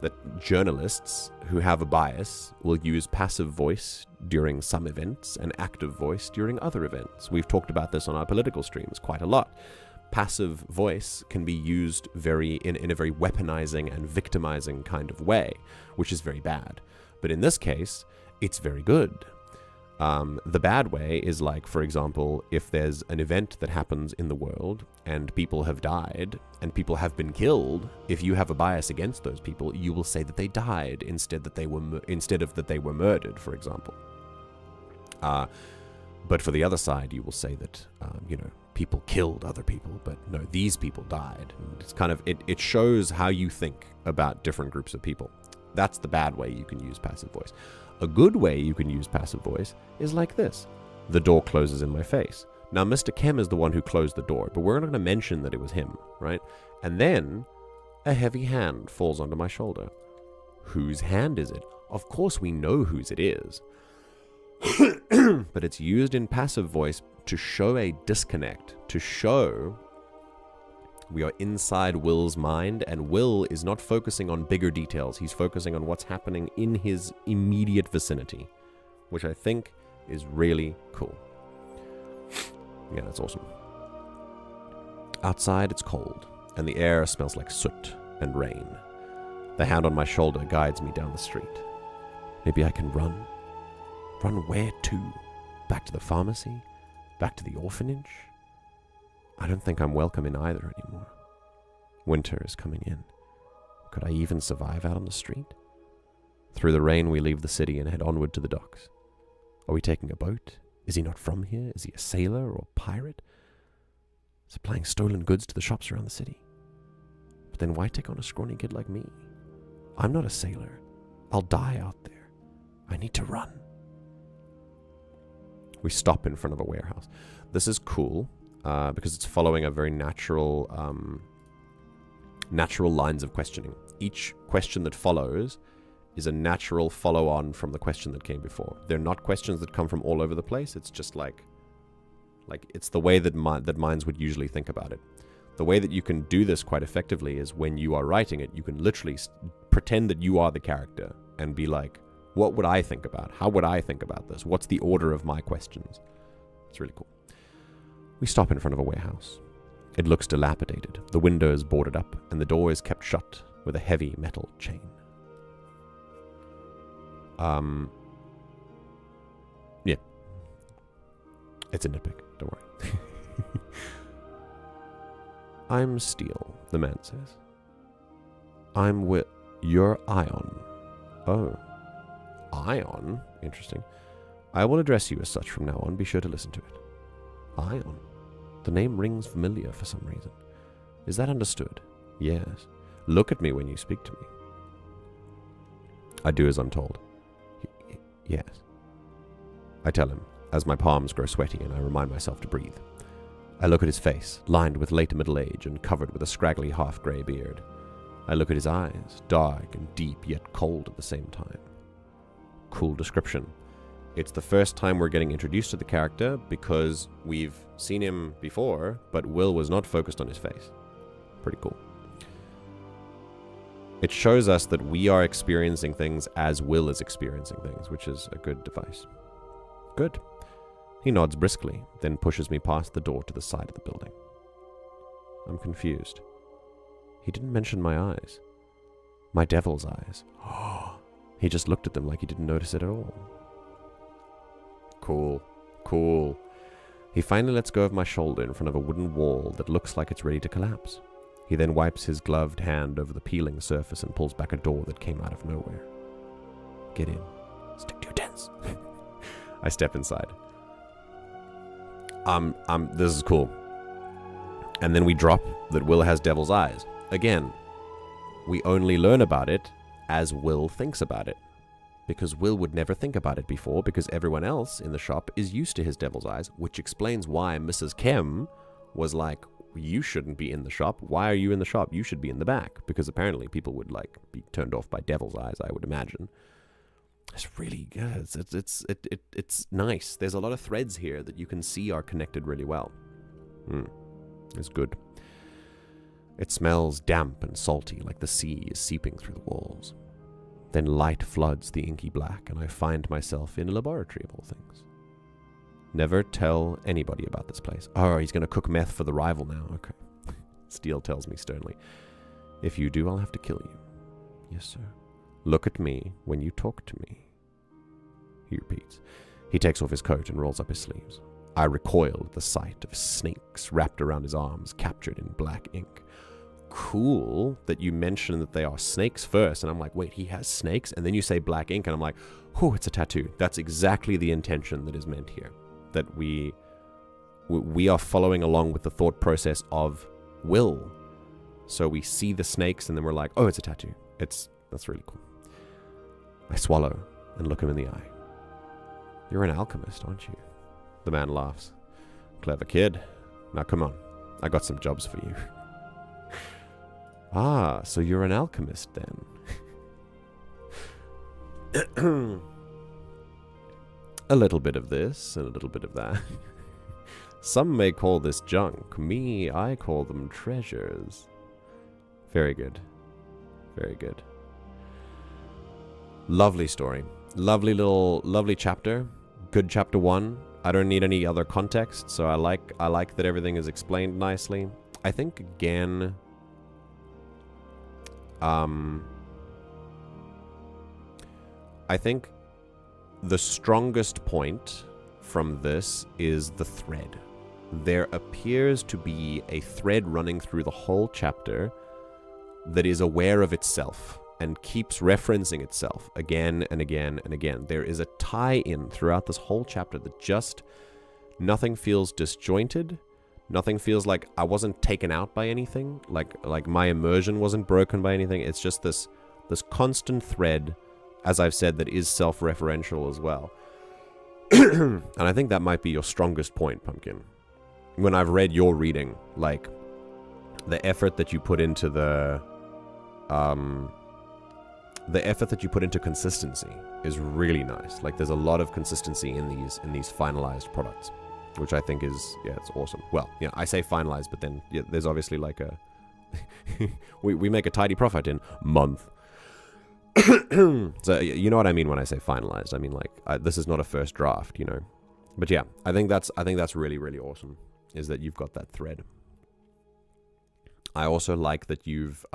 that journalists who have a bias will use passive voice during some events and active voice during other events. We've talked about this on our political streams quite a lot. Passive voice can be used in a very weaponizing and victimizing kind of way, which is very bad. But in this case, it's very good. The bad way is like, for example, if there's an event that happens in the world and people have died and people have been killed, if you have a bias against those people, you will say that they died instead of that they were murdered, for example. But for the other side, you will say that, people killed other people, but no, these people died. And it's kind of, it shows how you think about different groups of people. That's the bad way you can use passive voice. A good way you can use passive voice is like this. The door closes in my face. Now, Mr. Kem is the one who closed the door, but we're not going to mention that it was him, right? And then a heavy hand falls onto my shoulder. Whose hand is it? Of course we know whose it is. But it's used in passive voice to show a disconnect, to show we are inside Will's mind, and Will is not focusing on bigger details. He's focusing on what's happening in his immediate vicinity, which I think is really cool. Yeah, that's awesome. Outside, it's cold, and the air smells like soot and rain. The hand on my shoulder guides me down the street. Maybe I can run. Run where to? Back to the pharmacy? Back to the orphanage? I don't think I'm welcome in either anymore. Winter is coming in. Could I even survive out on the street? Through the rain, we leave the city and head onward to the docks. Are we taking a boat? Is he not from here? Is he a sailor or a pirate? Supplying stolen goods to the shops around the city. But then why take on a scrawny kid like me? I'm not a sailor. I'll die out there. I need to run. We stop in front of a warehouse. This is cool because it's following a very natural lines of questioning. Each question that follows is a natural follow-on from the question that came before. They're not questions that come from all over the place. It's just like it's the way that minds would usually think about it. The way that you can do this quite effectively is when you are writing it, you can literally pretend that you are the character and be like, what would I think about? How would I think about this? What's the order of my questions? It's really cool. We stop in front of a warehouse. It looks dilapidated. The window is boarded up, and the door is kept shut with a heavy metal chain. Yeah. It's a nitpick, don't worry. I'm Steel, the man says. I'm with your Ion. Oh. Ion? Interesting. I will address you as such from now on. Be sure to listen to it. Ion. The name rings familiar for some reason. Is that understood? Yes. Look at me when you speak to me. I do as I'm told. Yes. I tell him, as my palms grow sweaty and I remind myself to breathe. I look at his face, lined with late middle age and covered with a scraggly half-grey beard. I look at his eyes, dark and deep yet cold at the same time. Cool description. It's the first time we're getting introduced to the character because we've seen him before, but Will was not focused on his face. Pretty cool. It shows us that we are experiencing things as Will is experiencing things, which is a good device. Good. He nods briskly, then pushes me past the door to the side of the building. I'm confused. He didn't mention my eyes. My devil's eyes. He just looked at them like he didn't notice it at all. Cool. Cool. He finally lets go of my shoulder in front of a wooden wall that looks like it's ready to collapse. He then wipes his gloved hand over the peeling surface and pulls back a door that came out of nowhere. Get in. Stick to your tents. I step inside. This is cool. And then we drop that Will has devil's eyes. Again, we only learn about it as Will thinks about it. Because Will would never think about it before, because everyone else in the shop is used to his devil's eyes, which explains why Mrs. Kem was like, you shouldn't be in the shop. Why are you in the shop? You should be in the back. Because apparently people would be turned off by devil's eyes, I would imagine. It's really good. It's nice. There's a lot of threads here that you can see are connected really well. It's good. It smells damp and salty, like the sea is seeping through the walls. Then light floods the inky black, and I find myself in a laboratory of all things. Never tell anybody about this place. Oh, he's going to cook meth for the rival now. Okay. Steele tells me sternly. If you do, I'll have to kill you. Yes, sir. Look at me when you talk to me. He repeats. He takes off his coat and rolls up his sleeves. I recoil at the sight of snakes wrapped around his arms, captured in black ink. Cool that you mention that they are snakes first, and I'm like, wait, he has snakes? And then you say black ink, and I'm like, oh, it's a tattoo. That's exactly the intention that is meant here. that we are following along with the thought process of Will. So we see the snakes and then we're like, oh, it's a tattoo. That's really cool. I swallow and look him in the eye. You're an alchemist, aren't you? The man laughs. Clever kid. Now come on. I got some jobs for you. Ah, so you're an alchemist then. A little bit of this and a little bit of that. Some may call this junk. Me, I call them treasures. Very good. Very good. Lovely story. Lovely chapter. Good chapter 1. I don't need any other context, so I like that everything is explained nicely. I think again, I think the strongest point from this is the thread. There appears to be a thread running through the whole chapter that is aware of itself and keeps referencing itself again and again and again. There is a tie-in throughout this whole chapter that just nothing feels disjointed. Nothing feels like I wasn't taken out by anything, like my immersion wasn't broken by anything. It's just this constant thread, as I've said, that is self-referential as well. And I think that might be your strongest point, Pumpkin. When I've read your reading, like the effort that you put into the effort that you put into consistency is really nice. Like there's a lot of consistency in these finalized products, which I think is, yeah, it's awesome. Well, yeah, I say finalized, but then yeah, there's obviously like a we make a tidy profit in month. So you know what I mean when I say finalized. I mean like this is not a first draft, you know. But yeah, I think that's really, really awesome, is that you've got that thread. I also like that you've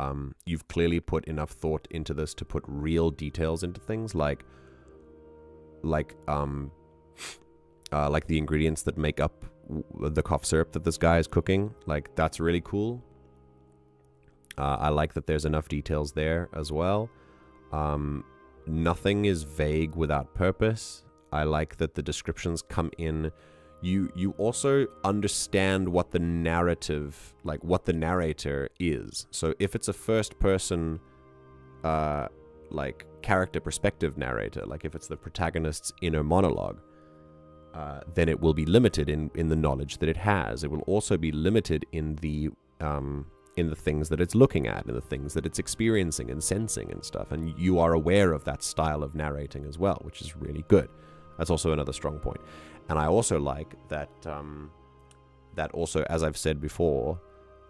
clearly put enough thought into this to put real details into things, like the ingredients that make up the cough syrup that this guy is cooking. Like that's really cool. I like that there's enough details there as well. Nothing is vague without purpose. I like that the descriptions come in. You also understand what the narrative, like what the narrator is. So if it's a first person, like character perspective narrator, like if it's the protagonist's inner monologue, then it will be limited in the knowledge that it has. It will also be limited in the things that it's looking at, and the things that it's experiencing and sensing and stuff. And you are aware of that style of narrating as well, which is really good. That's also another strong point. And I also like that, that also, as I've said before,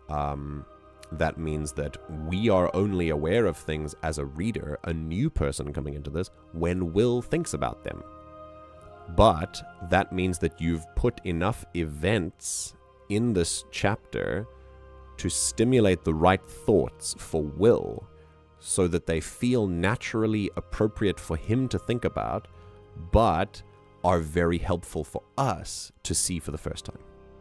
that means that we are only aware of things as a reader, a new person coming into this, when Will thinks about them. But that means that you've put enough events in this chapter to stimulate the right thoughts for Will, so that they feel naturally appropriate for him to think about, but are very helpful for us to see for the first time.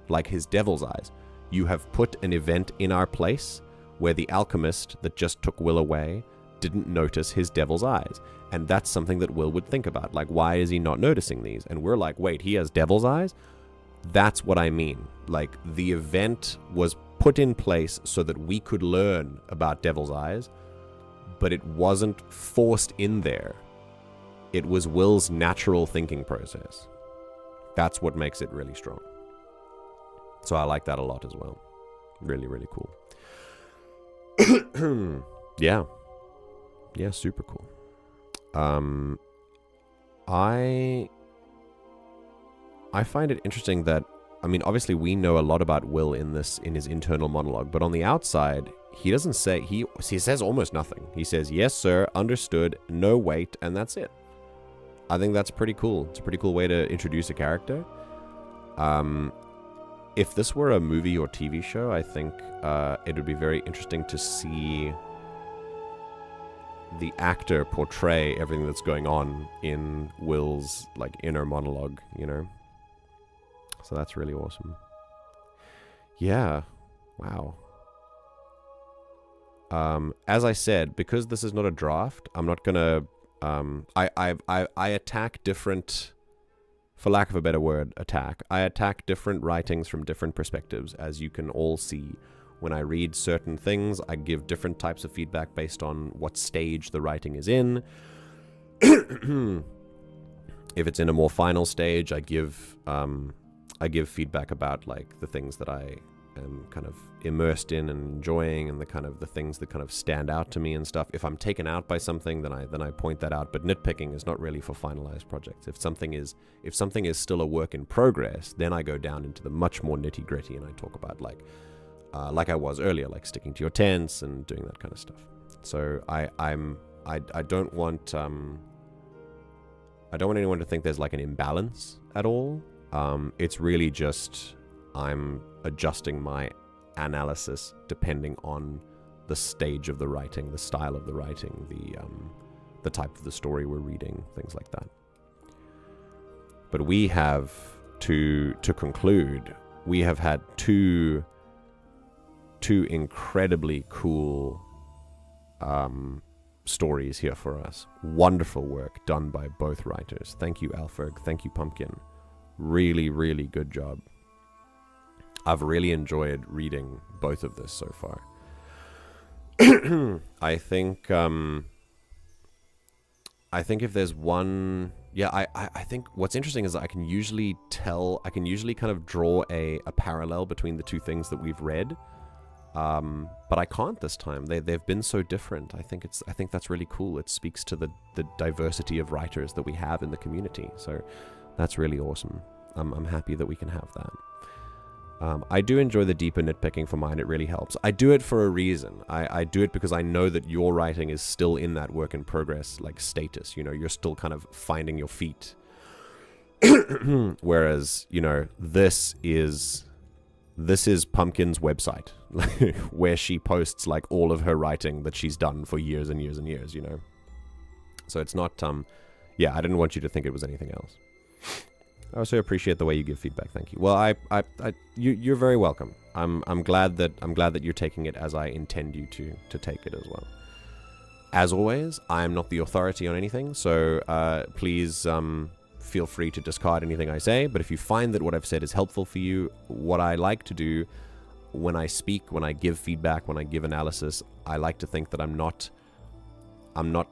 Like his devil's eyes. You have put an event in our place where the alchemist that just took Will away didn't notice his devil's eyes. And that's something that Will would think about. Like, why is he not noticing these? And we're like, wait, he has devil's eyes? That's what I mean. Like, the event was put in place so that we could learn about devil's eyes, but it wasn't forced in there. It was Will's natural thinking process. That's what makes it really strong. So I like that a lot as well. Really, really cool. Yeah. Yeah, super cool. I find it interesting that, I mean, obviously we know a lot about Will in his internal monologue, but on the outside, he doesn't say, he says almost nothing. He says, yes, sir, understood, no wait, and that's it. I think that's pretty cool. It's a pretty cool way to introduce a character. If this were a movie or TV show, I think it would be very interesting to see the actor portray everything that's going on in Will's like inner monologue, you know? So that's really awesome. Yeah. Wow. As I said, because this is not a draft, I'm not gonna I attack different for lack of a better word, attack. I attack different writings from different perspectives, as you can all see. When I read certain things, I give different types of feedback based on what stage the writing is in. If it's in a more final stage, I give feedback about like the things that I am kind of immersed in and enjoying, and the things that kind of stand out to me and stuff. If I'm taken out by something, then I point that out. But nitpicking is not really for finalized projects. If something is still a work in progress, then I go down into the much more nitty gritty, and I talk about like I was earlier, like sticking to your tense and doing that kind of stuff. So I don't want anyone to think there's like an imbalance at all. It's really just I'm adjusting my analysis depending on the stage of the writing, the style of the writing, the type of the story we're reading, things like that. But we have to conclude, we have had two incredibly cool stories here for us. Wonderful work done by both writers. Thank you, Alpherg. Thank you, Pumpkin. Really, really good job. I've really enjoyed reading both of this so far. I think if there's one... Yeah, I think what's interesting is that I can usually kind of draw a parallel between the two things that we've read. But I can't this time. They've been so different. I think that's really cool. It speaks to the diversity of writers that we have in the community. So that's really awesome. I'm happy that we can have that. I do enjoy the deeper nitpicking for mine. It really helps. I do it for a reason. I do it because I know that your writing is still in that work in progress like status. You know, you're still kind of finding your feet. Whereas, you know, this is Pumpkin's website, where she posts like all of her writing that she's done for years and years and years, you know. So it's not yeah, I didn't want you to think it was anything else. I also appreciate the way you give feedback. Thank you. Well, you're very welcome. I'm glad that you're taking it as I intend you to take it as well. As always, I am not the authority on anything, so please feel free to discard anything I say. But if you find that what I've said is helpful for you, what I like to do when I speak, when I give feedback, when I give analysis, I like to think that I'm not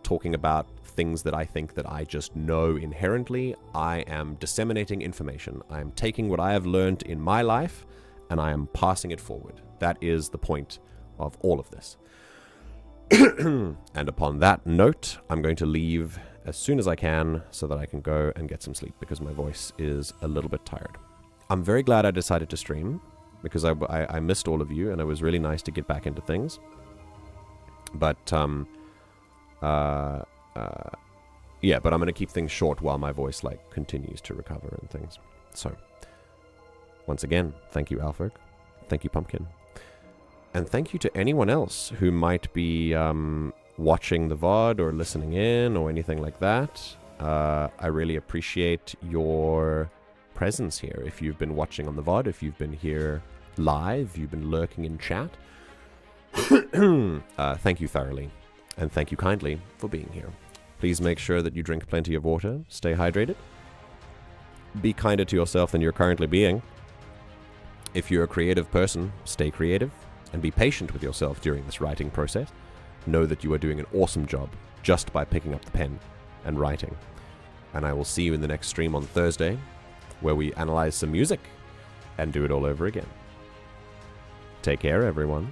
talking about things that I think that I just know inherently. I am disseminating information. I am taking what I have learned in my life and I am passing it forward. That is the point of all of this. And upon that note, I'm going to leave as soon as I can so that I can go and get some sleep because my voice is a little bit tired. I'm very glad I decided to stream because I missed all of you and it was really nice to get back into things. But yeah, but I'm going to keep things short while my voice like continues to recover and things. So, once again, thank you, Alpherg. Thank you, Pumpkin. And thank you to anyone else who might be watching the VOD or listening in or anything like that. I really appreciate your presence here. If you've been watching on the VOD, if you've been here live, you've been lurking in chat. Thank you thoroughly. And thank you kindly for being here. Please make sure that you drink plenty of water, stay hydrated, be kinder to yourself than you're currently being. If you're a creative person, stay creative, and be patient with yourself during this writing process. Know that you are doing an awesome job just by picking up the pen and writing. And I will see you in the next stream on Thursday, where we analyze some music and do it all over again. Take care, everyone.